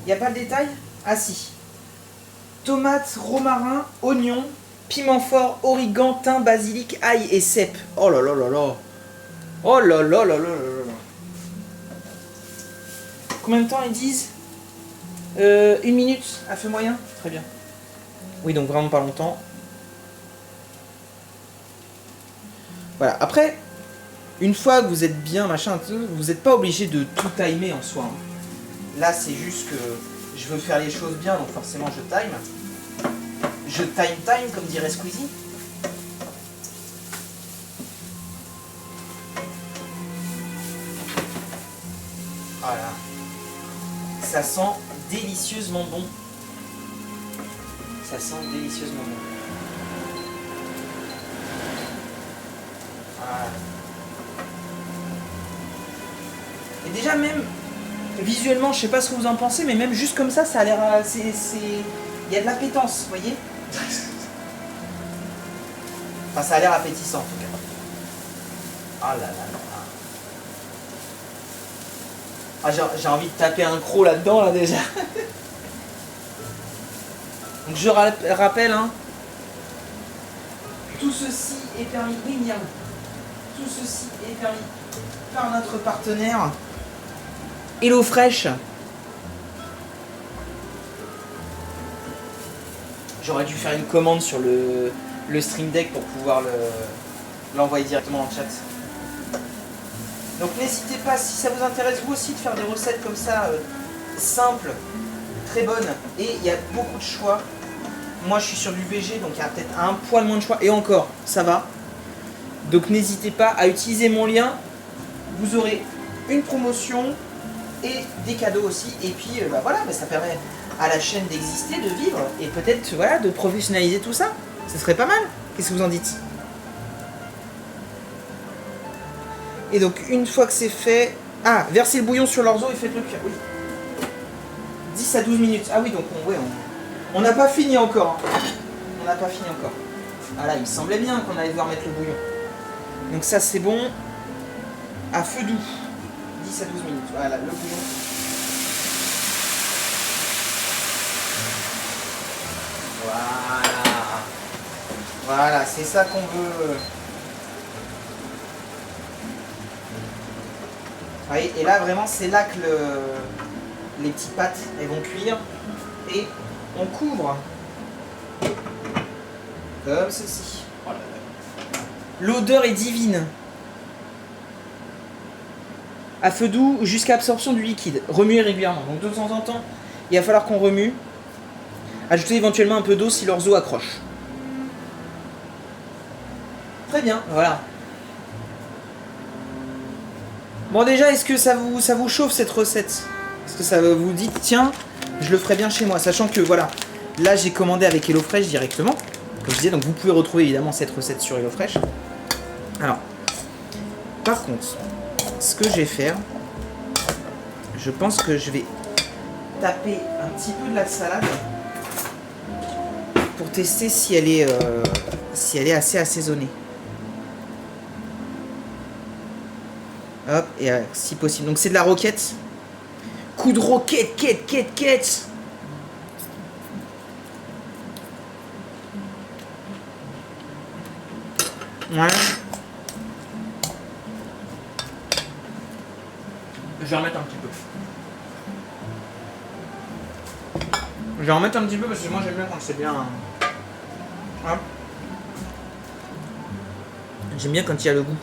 Il n'y a pas le détail? Ah si. Tomates, romarin, oignons, piment fort, origan, thym, basilic, ail et cèpe. Oh là là là là. Oh là là là là là là. Combien de temps ils disent? 1 minute à feu moyen? Très bien. Oui, donc vraiment pas longtemps. Voilà, après, une fois que vous êtes bien, machin, vous n'êtes pas obligé de tout timer en soi. Là, c'est juste que je veux faire les choses bien, donc forcément je time. Je time, comme dirait Squeezie. Voilà. Ça sent délicieusement bon. Ça sent délicieusement bon. Voilà. Et déjà même, visuellement, je sais pas ce que vous en pensez, mais même juste comme ça a l'air... Il y a de l'appétence, vous voyez? Enfin, ça a l'air appétissant en tout cas. Ah là là là. Ah, j'ai envie de taper un croc là-dedans, là, déjà. Donc je rappelle, hein, tout ceci est permis, oui, Myriam. Tout ceci est permis par notre partenaire HelloFresh. J'aurais dû faire une commande sur le Stream Deck pour pouvoir l'envoyer directement en chat. Donc n'hésitez pas, si ça vous intéresse vous aussi de faire des recettes comme ça, simples, très bonnes, et il y a beaucoup de choix. Moi je suis sur du BG, donc il y a peut-être un poil moins de choix. Et encore, ça va. Donc n'hésitez pas à utiliser mon lien. Vous aurez une promotion et des cadeaux aussi. Et puis voilà, ça permet à la chaîne d'exister, de vivre. Et peut-être voilà, de professionnaliser tout ça. Ce serait pas mal. Qu'est-ce que vous en dites? Et donc une fois que c'est fait... Ah, versez le bouillon sur l'orzo et faites-le cuire. Oui. 10 à 12 minutes. Ah oui, donc on n'a pas fini encore. On n'a pas fini encore. Ah là, il me semblait bien qu'on allait devoir mettre le bouillon. Donc ça, c'est bon. À feu doux. 10 à 12 minutes. Voilà, le bouillon. Voilà. Voilà, c'est ça qu'on veut. Oui, et là, vraiment, c'est là que les petites pâtes, elles vont cuire. Et on couvre. Comme ceci. Oh là là. L'odeur est divine. À feu doux jusqu'à absorption du liquide. Remuez régulièrement. Donc de temps en temps, il va falloir qu'on remue. Ajoutez éventuellement un peu d'eau si l'orzo accroche. Très bien, voilà. Bon déjà, est-ce que ça vous chauffe cette recette? Est-ce que ça vous dit, tiens, je le ferai bien chez moi? Sachant que voilà, là j'ai commandé avec HelloFresh directement. Comme je disais, donc vous pouvez retrouver évidemment cette recette sur HelloFresh. Alors, par contre, ce que je vais faire, je pense que je vais taper un petit peu de la salade pour tester si elle est assez assaisonnée. Hop, et si possible. Donc c'est de la roquette. Coup de roquette, quête. Ouais. Je vais en mettre un petit peu. Je vais en mettre un petit peu parce que moi j'aime bien quand c'est bien. Hop. J'aime bien quand il y a le goût.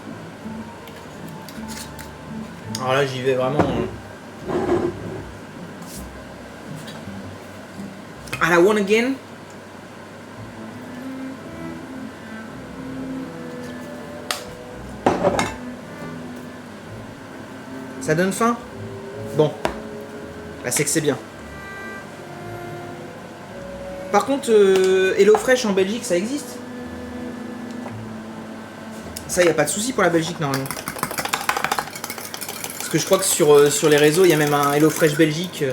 Alors là j'y vais vraiment à la one again. Ça donne faim? Bon. Bah c'est que c'est bien. Par contre, HelloFresh en Belgique, ça existe? Ça, y a pas de souci pour la Belgique normalement. Parce que je crois que sur les réseaux, il y a même un HelloFresh Belgique.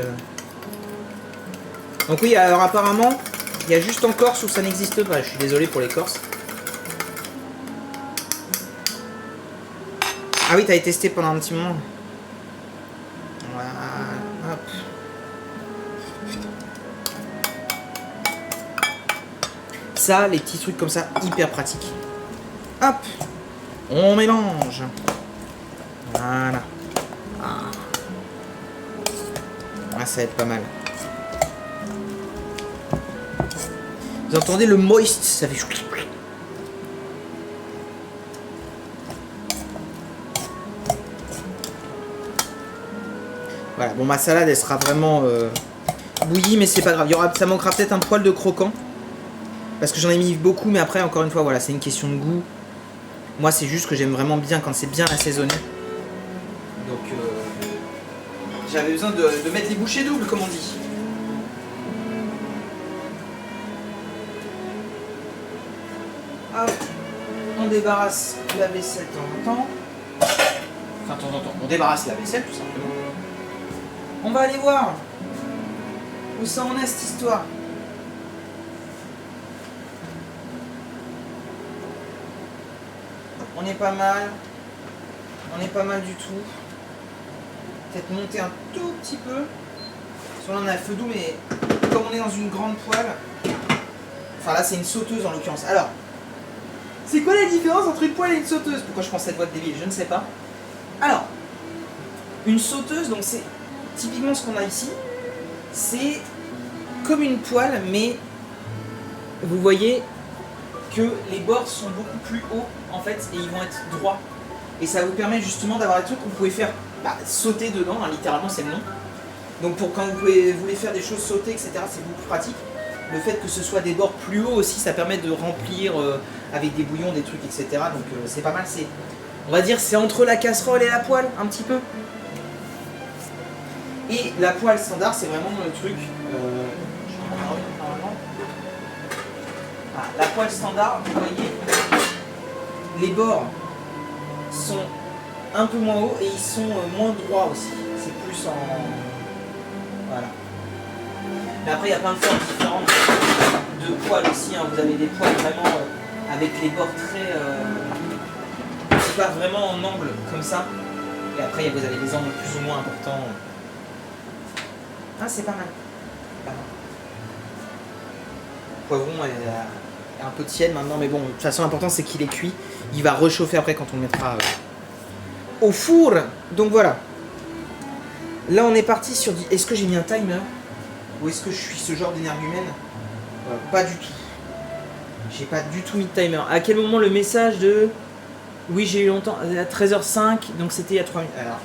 Donc oui, alors apparemment, il y a juste en Corse où ça n'existe pas. Je suis désolé pour les Corses. Ah oui, t'avais testé pendant un petit moment. Voilà, hop. Ça, les petits trucs comme ça, hyper pratiques. Hop, on mélange. Voilà. Ah, ça va être pas mal. Vous entendez le moist, ça fait... Voilà, bon ma salade elle sera vraiment bouillie, mais c'est pas grave. Ça manquera peut-être un poil de croquant. Parce que j'en ai mis beaucoup, mais après encore une fois, voilà, c'est une question de goût. Moi c'est juste que j'aime vraiment bien quand c'est bien assaisonné. Donc j'avais besoin de mettre les bouchées doubles, comme on dit. Hop, on débarrasse la vaisselle de temps en temps. Enfin, de temps en temps, on débarrasse la vaisselle tout simplement. On va aller voir où ça en est cette histoire. On est pas mal. On est pas mal du tout. Peut-être monter un tout petit peu. Parce qu'on en a à feu doux, mais comme on est dans une grande poêle. Enfin là c'est une sauteuse en l'occurrence. Alors, c'est quoi la différence entre une poêle et une sauteuse? Pourquoi je prends cette voix de débile? Je ne sais pas. Alors, une sauteuse, donc c'est typiquement ce qu'on a ici. C'est comme une poêle, mais vous voyez que les bords sont beaucoup plus hauts en fait et ils vont être droits. Et ça vous permet justement d'avoir des trucs que vous pouvez faire sauter dedans, hein, littéralement c'est le nom. Donc pour quand vous voulez faire des choses sauter, etc., c'est beaucoup plus pratique. Le fait que ce soit des bords plus hauts aussi, ça permet de remplir avec des bouillons, des trucs, etc. Donc c'est pas mal. On va dire c'est entre la casserole et la poêle, un petit peu. Et la poêle standard, c'est vraiment le truc. La poêle standard, vous voyez, les bords sont un peu moins hauts et ils sont moins droits aussi. C'est plus en... Voilà. Mais après, il y a plein de formes différentes de poêles aussi. Hein. Vous avez des poêles vraiment avec les bords très... qui partent vraiment en angle comme ça. Et après, vous avez des angles plus ou moins importants. Ah, c'est pas mal. Pas mal. Le poivron est un peu tiède maintenant, mais bon, de toute façon, l'important c'est qu'il est cuit. Il va réchauffer après quand on le mettra au four. Donc voilà. Là, on est parti sur... Est-ce que j'ai mis un timer? Ou est-ce que je suis ce genre d'énergumène? Pas du tout. J'ai pas du tout mis de timer. À quel moment le message de... Oui, j'ai eu longtemps. À 13h05, donc c'était il y a 3 minutes. Alors,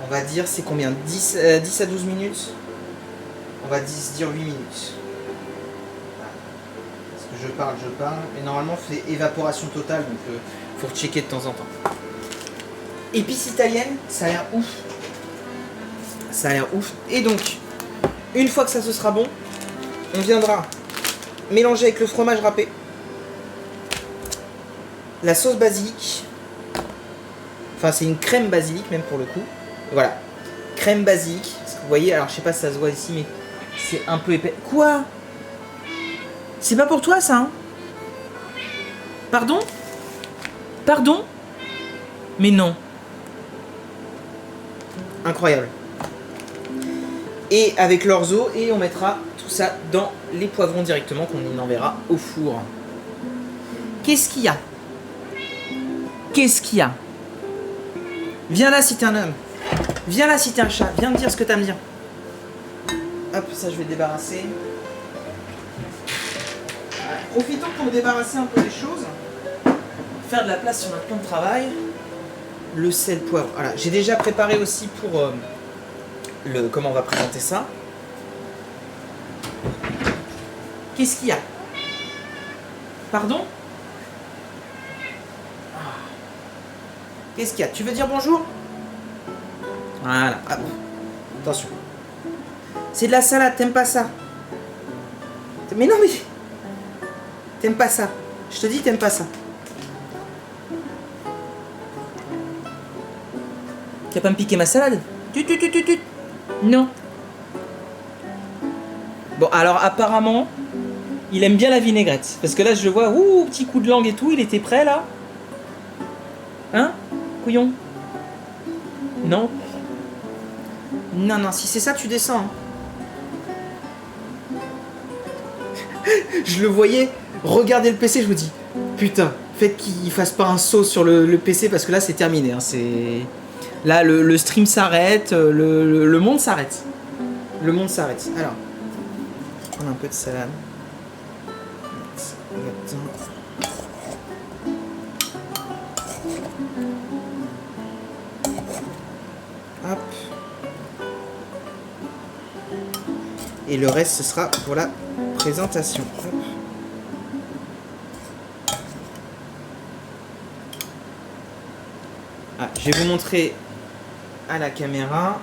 on va dire, c'est combien 10 à 12 minutes. On va dire 8 minutes. Parce que je parle. Mais normalement, c'est évaporation totale, donc faut rechecker de temps en temps. Épice italienne, ça a l'air ouf. Ça a l'air ouf. Et donc, une fois que ça se sera bon, on viendra mélanger avec le fromage râpé, la sauce basilic. Enfin, c'est une crème basilic même pour le coup. Voilà. Crème basilic. Parce que vous voyez, alors je sais pas si ça se voit ici, mais c'est un peu épais. Quoi? C'est pas pour toi ça, hein? Pardon? Pardon? Mais non. Incroyable. Et avec l'orzo, et on mettra tout ça dans les poivrons directement qu'on enverra au four. Qu'est-ce qu'il y a? Qu'est-ce qu'il y a? Viens là si t'es un homme. Viens là si t'es un chat. Viens me dire ce que t'as à me dire. Hop, ça je vais débarrasser. Profitons pour me débarrasser un peu des choses. Faire de la place sur notre plan de travail. Le sel, poivre. Voilà, j'ai déjà préparé aussi pour comment on va présenter ça. Qu'est-ce qu'il y a? Pardon? Qu'est-ce qu'il y a? Tu veux dire bonjour? Voilà. Hop. Attention. C'est de la salade, t'aimes pas ça? Mais non, mais... T'aimes pas ça. Je te dis, t'aimes pas ça. Tu vas pas me piquer ma salade? Non. Bon, alors apparemment, il aime bien la vinaigrette. Parce que là, je le vois, ouh, petit coup de langue et tout, il était prêt là. Hein, couillon? Non. Non, non, si c'est ça, tu descends. Hein. Je le voyais regarder le PC, je me dis, putain, faites qu'il fasse pas un saut sur le PC parce que là, c'est terminé. Hein, c'est... Là, le stream s'arrête, le monde s'arrête. Le monde s'arrête. Alors, je vais prendre un peu de salade. Hop. Et le reste, ce sera pour la présentation. Hop. Ah, je vais vous montrer à la caméra.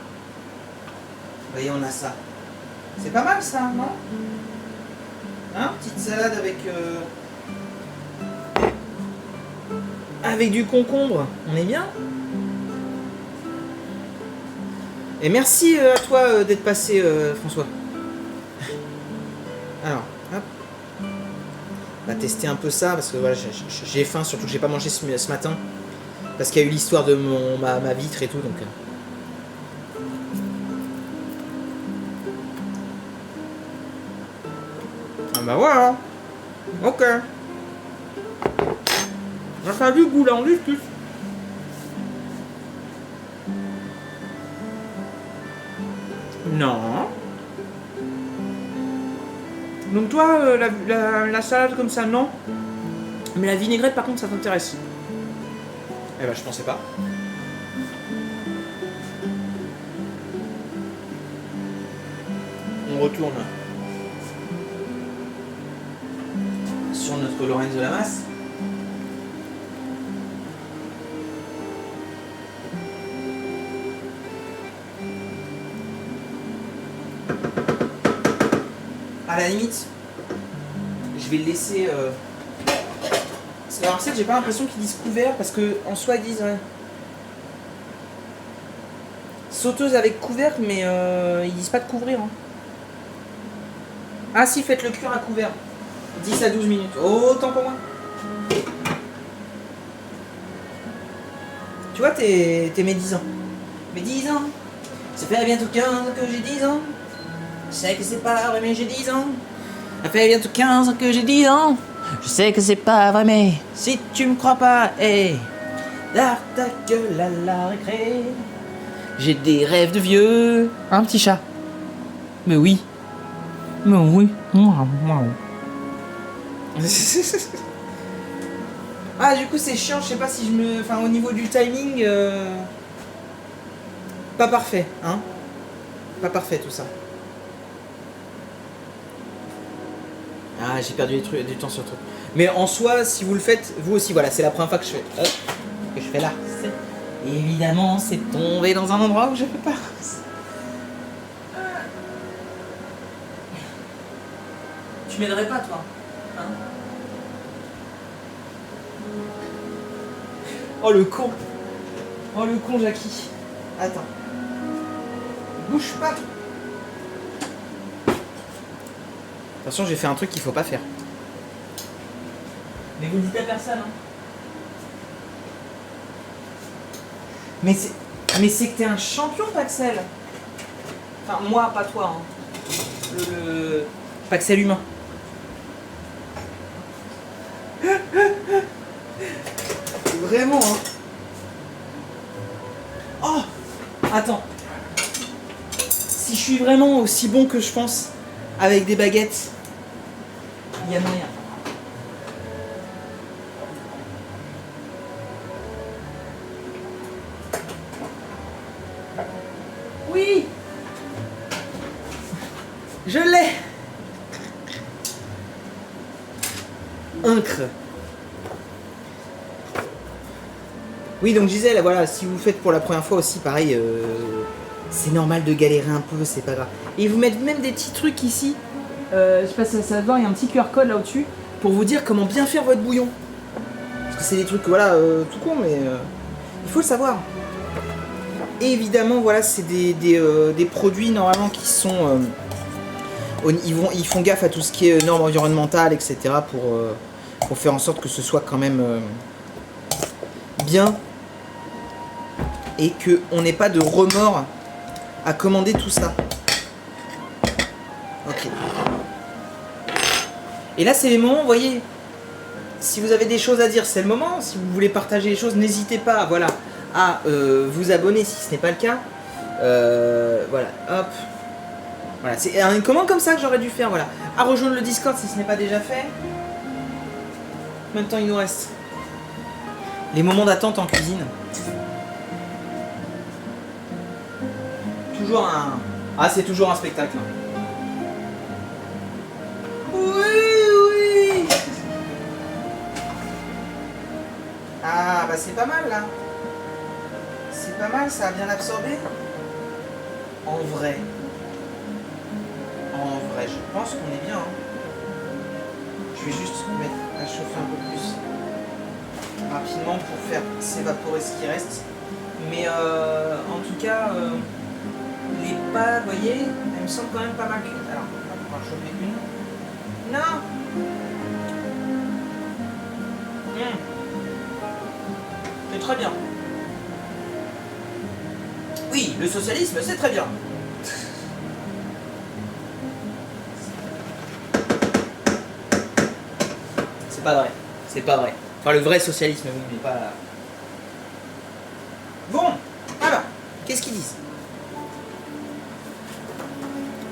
Vous voyez, on a ça. C'est pas mal ça, non? Hein? Petite salade avec du concombre. On est bien? Et merci à toi d'être passé, François. Alors, hop. On va tester un peu ça parce que voilà, j'ai faim, surtout que j'ai pas mangé ce matin. Parce qu'il y a eu l'histoire de ma vitre et tout, donc... Ah bah voilà. Ok. Ça a du goût là, on discute. Non. Donc toi, la salade comme ça, non. Mais la vinaigrette, par contre, ça t'intéresse. Eh ben, je pensais pas. On retourne. notre Lorenzo Lamas. À la limite, je vais le laisser. La recette, j'ai pas l'impression qu'ils disent couvert parce que en soi ils disent sauteuse avec couvert, mais ils disent pas de couvrir. Hein. Ah si, faites-le cuire à couvert. 10 à 12 minutes. Oh, autant pour moi. Tu vois, t'es mes 10 ans. Mes 10 ans. Ça fait bientôt 15 ans que j'ai 10 ans. Je sais que c'est pas vrai, mais j'ai 10 ans. Ça fait bientôt 15 ans que j'ai 10 ans. Je sais que c'est pas vrai, mais si tu me crois pas, hé, darde ta gueule à la récré. J'ai des rêves de vieux. Un petit chat. Mais oui. Mais oui. Ah, du coup, c'est chiant. Je sais pas si je me. Enfin, au niveau du timing. Pas parfait, hein. Pas parfait tout ça. Ah, j'ai perdu du temps sur le truc. Mais en soi, si vous le faites, vous aussi, voilà, c'est la première fois que je fais. Que je fais là. Évidemment, c'est tombé dans un endroit où je peux pas. Tu m'aiderais pas, toi, hein? Oh le con. Oh le con, Jackie. Attends. Bouge pas. Attention, j'ai fait un truc qu'il faut pas faire. Mais vous le dites à personne, hein. Mais c'est que t'es un champion, Paxel. Enfin, moi, pas toi, hein. Le Paxel humain. Vraiment, hein. Oh. Attends. Si je suis vraiment aussi bon que je pense avec des baguettes, il y a moyen. Oui. Je l'ai. Incre. Oui, donc je disais, là, voilà, si vous le faites pour la première fois aussi, pareil, c'est normal de galérer un peu, c'est pas grave. Et ils vous mettent même des petits trucs ici, je sais pas si ça se voit, il y a un petit QR code là au-dessus, pour vous dire comment bien faire votre bouillon. Parce que c'est des trucs, voilà, tout con, mais il faut le savoir. Et évidemment, voilà, c'est des produits normalement qui sont... ils font gaffe à tout ce qui est normes environnementales, etc. pour faire en sorte que ce soit quand même bien et qu'on n'ait pas de remords à commander tout ça. Ok. Et là, c'est les moments, vous voyez, si vous avez des choses à dire, c'est le moment. Si vous voulez partager les choses, n'hésitez pas, voilà, à vous abonner si ce n'est pas le cas. Voilà, hop. Voilà, c'est une commande comme ça que j'aurais dû faire, voilà. À rejoindre le Discord si ce n'est pas déjà fait. En même temps, il nous reste les moments d'attente en cuisine. Toujours un... Ah, c'est toujours un spectacle. Oui. Ah, bah c'est pas mal, là. C'est pas mal, ça a bien absorbé. En vrai, je pense qu'on est bien. Hein. Je vais juste mettre à chauffer un peu plus rapidement pour faire s'évaporer ce qui reste. Mais en tout cas, les pâtes, vous voyez, elles me semblent quand même pas mal cuites. Alors, on va chauffer une. Non. C'est très bien. Oui, le socialisme, c'est très bien. C'est pas vrai. C'est pas vrai. Enfin, le vrai socialisme, oui, mais pas... Bon, alors, qu'est-ce qu'ils disent?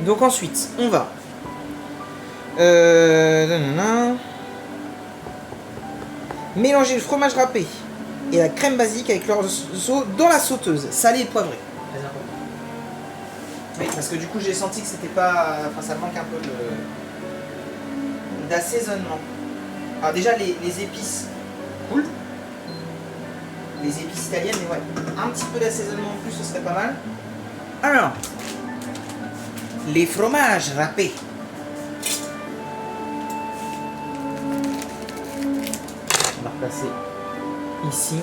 Donc ensuite, on va... mélanger le fromage râpé et la crème basique avec leurs os dans la sauteuse, salée et poivrée. Très important. Oui, parce que du coup, j'ai senti que c'était pas... Enfin, ça manque un peu d'assaisonnement. Alors déjà les épices, cool. Les épices italiennes, mais ouais, un petit peu d'assaisonnement en plus, ce serait pas mal. Alors, les fromages râpés. On va replacer ici.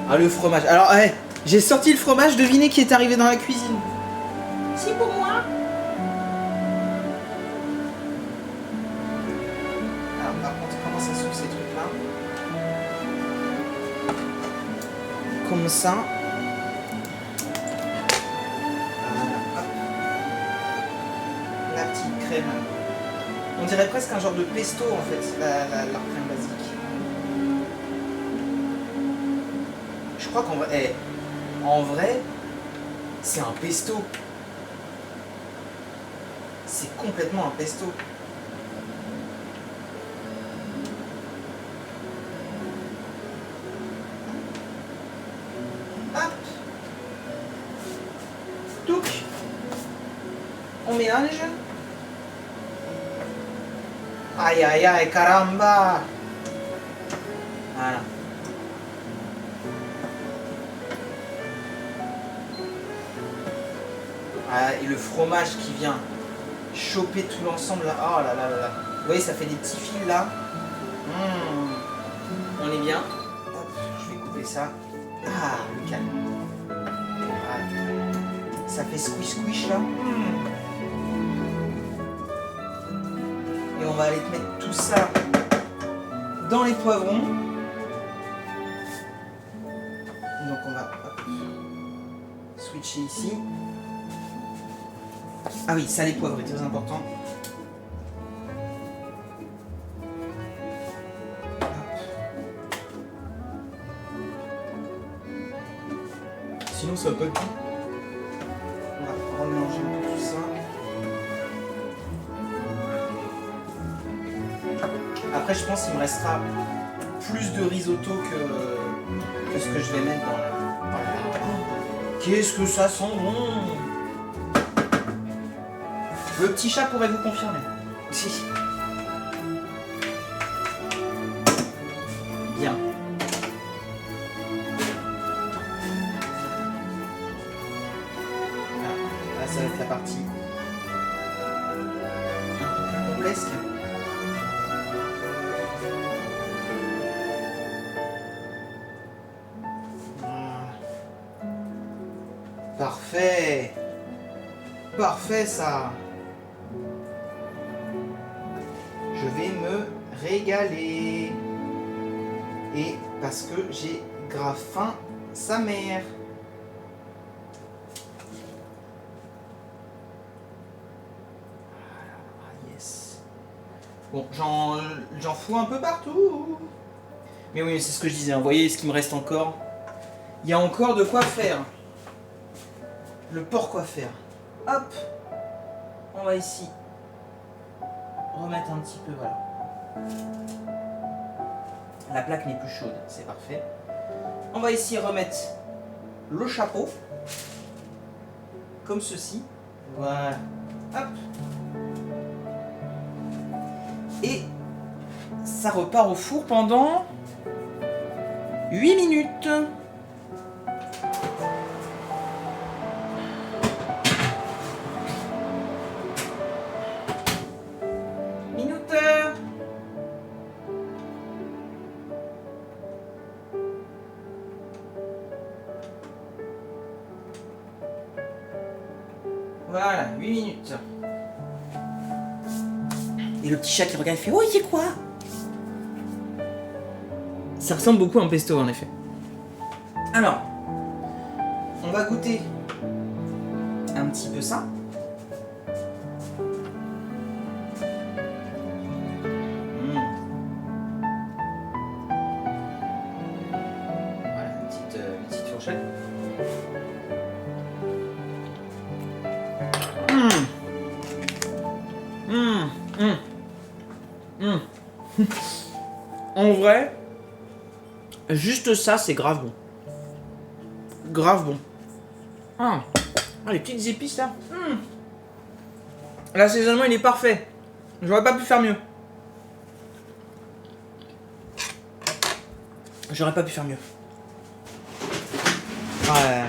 Ah, le fromage. Alors, hey, j'ai sorti le fromage, devinez qui est arrivé dans la cuisine. C'est pour moi. Alors, par contre, comment ça s'ouvre ces trucs-là? Comme ça. Voilà, hop. La petite crème. On dirait presque un genre de pesto en fait, la crème basique. Je crois qu'en vrai, en vrai, c'est un pesto. C'est complètement un pesto. Hop. Touc. On mélange. Aïe aïe aïe, caramba. Voilà. Ah, et le fromage qui vient choper tout l'ensemble là. Oh là là là là. Vous voyez, ça fait des petits fils là. On est bien. Hop, je vais couper ça. Ah, le calme. Ah, ça fait squish squish là. Et on va aller mettre tout ça dans les poivrons. Donc on va hop, switcher ici. Ah oui, salé poivré, très important. Hop. Sinon ça va pas tout. On va remélanger un peu tout ça. Après je pense qu'il me restera plus de risotto que ce que je vais mettre dans la... Oh, qu'est-ce que ça sent bon! Le petit chat pourrait vous confirmer. Si. Bien. Là, ça va être la partie un peu plus complexe. Parfait. Parfait ça. Je vais me régaler. Et parce que j'ai grave faim, sa mère. Ah yes. Bon, j'en fous un peu partout. Mais oui, c'est ce que je disais. Vous voyez ce qu'il me reste encore. Il y a encore de quoi faire. Le porc quoi faire. Hop. On va ici remettre un petit peu, voilà. La plaque n'est plus chaude, c'est parfait. On va ici remettre le chapeau, comme ceci. Voilà. Hop. Et ça repart au four pendant 8 minutes. Voilà, 8 minutes. Et le petit chat qui regarde, il fait: oh, c'est quoi? Ça ressemble beaucoup à un pesto en effet. Alors, on va goûter un petit peu ça. Voilà, une petite fourchette. En vrai, juste ça, c'est grave bon. Grave bon. Ah, les petites épices là. L'assaisonnement il est parfait. J'aurais pas pu faire mieux. J'aurais pas pu faire mieux. Ouais.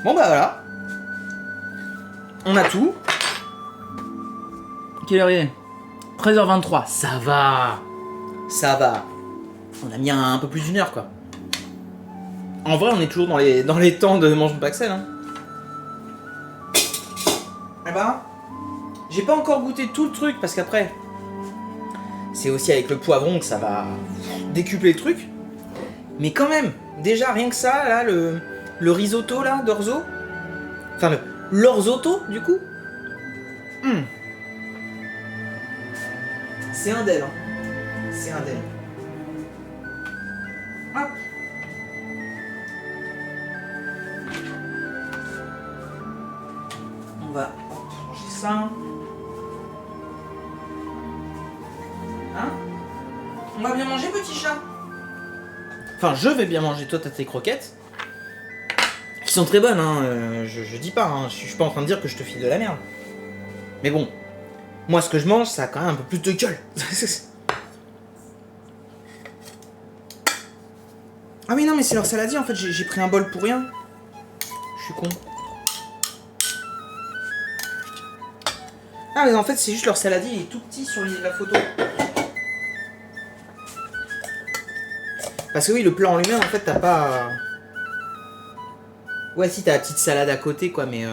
Bon bah voilà. On a tout. Quelle heure il est? 13h23. Ça va. Ça va. On a mis un peu plus d'une heure quoi. En vrai on est toujours dans les temps de Mangeons pas Axel hein. Eh ben, j'ai pas encore goûté tout le truc parce qu'après, c'est aussi avec le poivron que ça va décupler le truc. Mais quand même, déjà rien que ça, là, le risotto là, d'orzo. Enfin, l'orzotto du coup. C'est un d'elle. Hein. C'est un d'elle. Hop. On va changer ça. Hein? On va bien manger, petit chat. Enfin, je vais bien manger. Toi, t'as tes croquettes. Qui sont très bonnes, hein. Je dis pas, hein. Je suis pas en train de dire que je te file de la merde. Mais bon, moi, ce que je mange, ça a quand même un peu plus de gueule. Ah oui, non, mais c'est leur saladier, en fait. J'ai pris un bol pour rien. Je suis con. Ah, mais en fait, c'est juste leur saladier, il est tout petit sur la photo. Parce que oui, le plat en lui-même, en fait, t'as pas... Ouais, si, t'as la petite salade à côté, quoi, mais...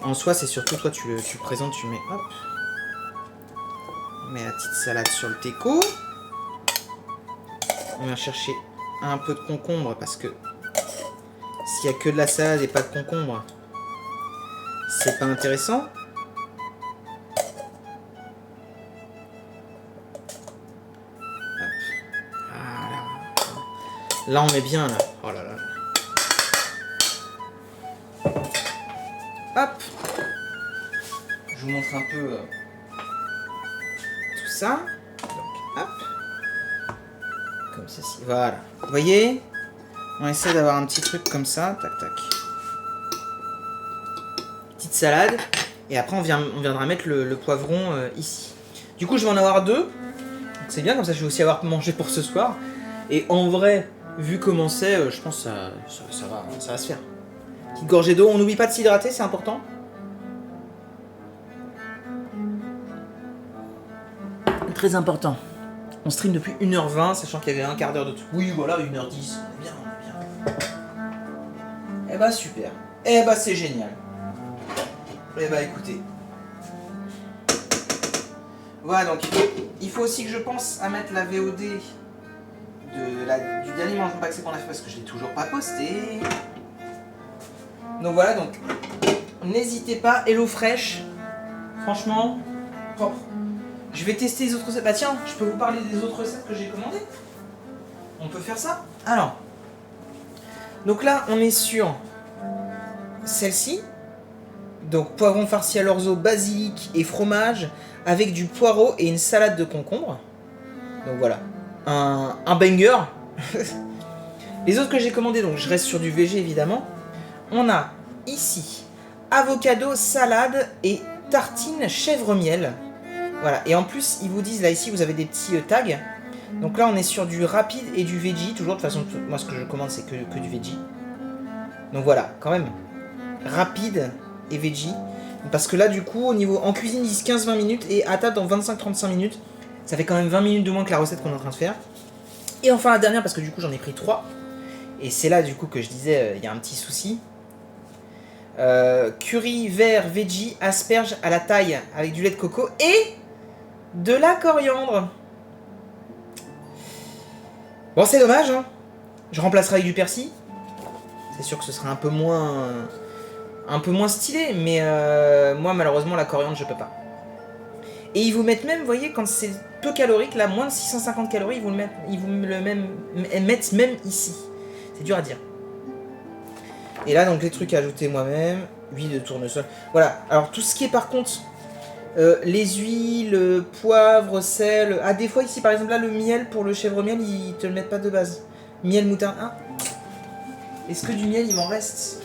En soi, c'est surtout, toi, tu le présentes, tu mets... Hop. On met la petite salade sur le teco. On va chercher un peu de concombre, parce que... S'il y a que de la salade et pas de concombre, c'est pas intéressant. Là, on est bien, là. Oh là là. Hop. Je vous montre un peu tout ça. Donc, hop. Comme ceci. Voilà. Vous voyez? On essaie d'avoir un petit truc comme ça. Tac, tac. Petite salade. Et après, on viendra mettre le poivron ici. Du coup, je vais en avoir deux. C'est bien, comme ça, je vais aussi avoir mangé pour ce soir. Et en vrai... Vu comment c'est, je pense que ça va se faire. Petite gorgée d'eau, on n'oublie pas de s'hydrater, c'est important. Très important. On stream depuis 1h20, sachant qu'il y avait un quart d'heure de tout. Oui, voilà, 1h10, on est bien, on est bien. Eh bah super. Eh bah c'est génial. Eh bah écoutez. Voilà, donc il faut aussi que je pense à mettre la VOD du dernier Mangeons pas Axel qu'on a fait parce que je l'ai toujours pas posté. Donc voilà, donc n'hésitez pas, Hello Fresh, franchement, propre. Je vais tester les autres recettes. Bah tiens, je peux vous parler des autres recettes que j'ai commandées. On peut faire ça. Alors, donc là on est sur celle-ci. Donc poivron farci à l'orzo, basilic et fromage avec du poireau et une salade de concombre. Donc voilà. Un banger. Les autres que j'ai commandés, donc je reste sur du VG évidemment. On a ici avocado, salade et tartine chèvre miel. Voilà, et en plus ils vous disent là ici vous avez des petits tags. Donc là on est sur du rapide et du veggie. Toujours de toute façon, moi ce que je commande c'est que du veggie. Donc voilà, quand même rapide et veggie. Parce que là du coup au niveau en cuisine ils disent 15-20 minutes et à table dans 25-35 minutes. Ça fait quand même 20 minutes de moins que la recette qu'on est en train de faire. Et enfin la dernière, parce que du coup j'en ai pris 3. Et c'est là du coup que je disais, il y a un petit souci. Curry vert veggie, asperge à la taille avec du lait de coco et de la coriandre. Bon c'est dommage, hein. Je remplacerai avec du persil. C'est sûr que ce sera un peu moins stylé, mais moi malheureusement la coriandre je peux pas. Et ils vous mettent même, vous voyez, quand c'est peu calorique, là, moins de 650 calories, ils vous le mettent même ici. C'est dur à dire. Et là, donc, les trucs à ajouter moi-même. Huile de tournesol. Voilà. Alors, tout ce qui est, par contre, les huiles, poivre, sel... Ah, des fois, ici, par exemple, là, le miel, pour le chèvre miel, ils te le mettent pas de base. Miel, moutarde... Ah. Est-ce que du miel, il m'en reste?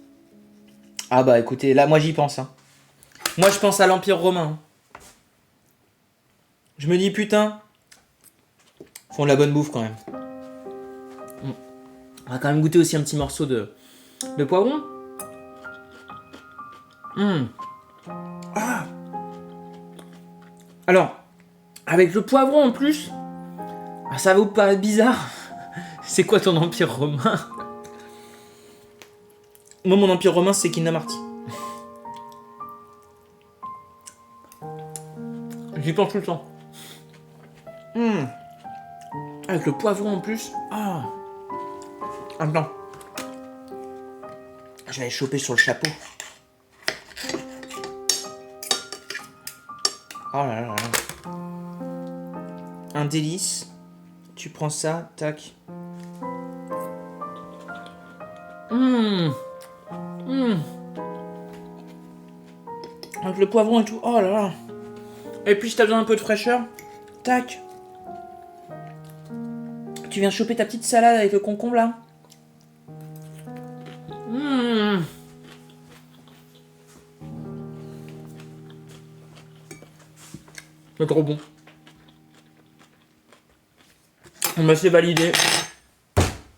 Ah bah écoutez, là moi j'y pense. Hein. Moi je pense à l'Empire romain. Je me dis putain, ils font de la bonne bouffe quand même. On va quand même goûter aussi un petit morceau de poivron. Ah. Alors, avec le poivron en plus, ça va vous paraître bizarre. C'est quoi ton empire romain? Moi, mon empire romain, c'est Kindamarty. J'y pense tout le temps. Avec le poivron en plus. Ah. Attends. Je vais aller choper sur le chapeau. Oh là là là. Un délice. Tu prends ça, tac. Avec le poivron et tout. Oh là là. Et puis si t'as besoin un peu de fraîcheur, tac. Tu viens choper ta petite salade avec le concombre là. C'est trop bon. On m'a fait valider.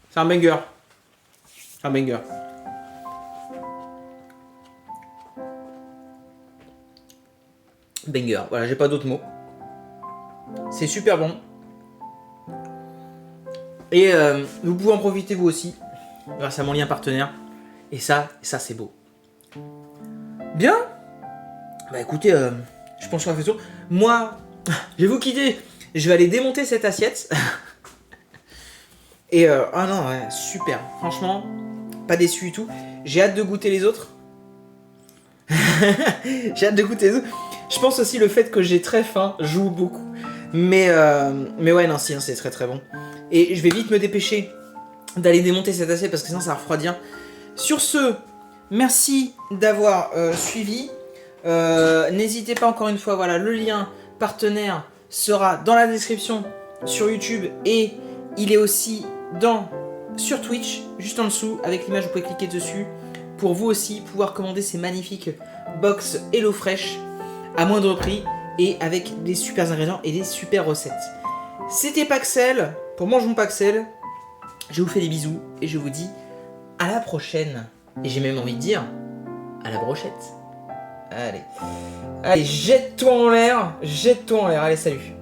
C'est un banger. C'est un banger. Banger. Voilà, j'ai pas d'autres mots. C'est super bon. Et vous pouvez en profiter vous aussi. Grâce à mon lien partenaire. Et ça c'est beau. Bien. Bah écoutez, je pense qu'on a fait le tour. Moi, je vais vous quitter. Je vais aller démonter cette assiette. Et ah non, ouais, super. Franchement, pas déçu du tout. J'ai hâte de goûter les autres. J'ai hâte de goûter les autres. Je pense aussi le fait que j'ai très faim joue beaucoup. Mais ouais, non, si, hein, c'est très très bon. Et je vais vite me dépêcher d'aller démonter cette assiette parce que sinon ça va refroidir. Sur ce, merci d'avoir suivi. N'hésitez pas encore une fois, voilà, le lien partenaire sera dans la description sur YouTube et il est aussi sur Twitch, juste en dessous, avec l'image, vous pouvez cliquer dessus pour vous aussi pouvoir commander ces magnifiques box HelloFresh à moindre prix et avec des super ingrédients et des super recettes. C'était Paxel, pour Mange mon Paxel, je vous fais des bisous et je vous dis à la prochaine. Et j'ai même envie de dire à la brochette. Allez, jette-toi en l'air, allez, salut.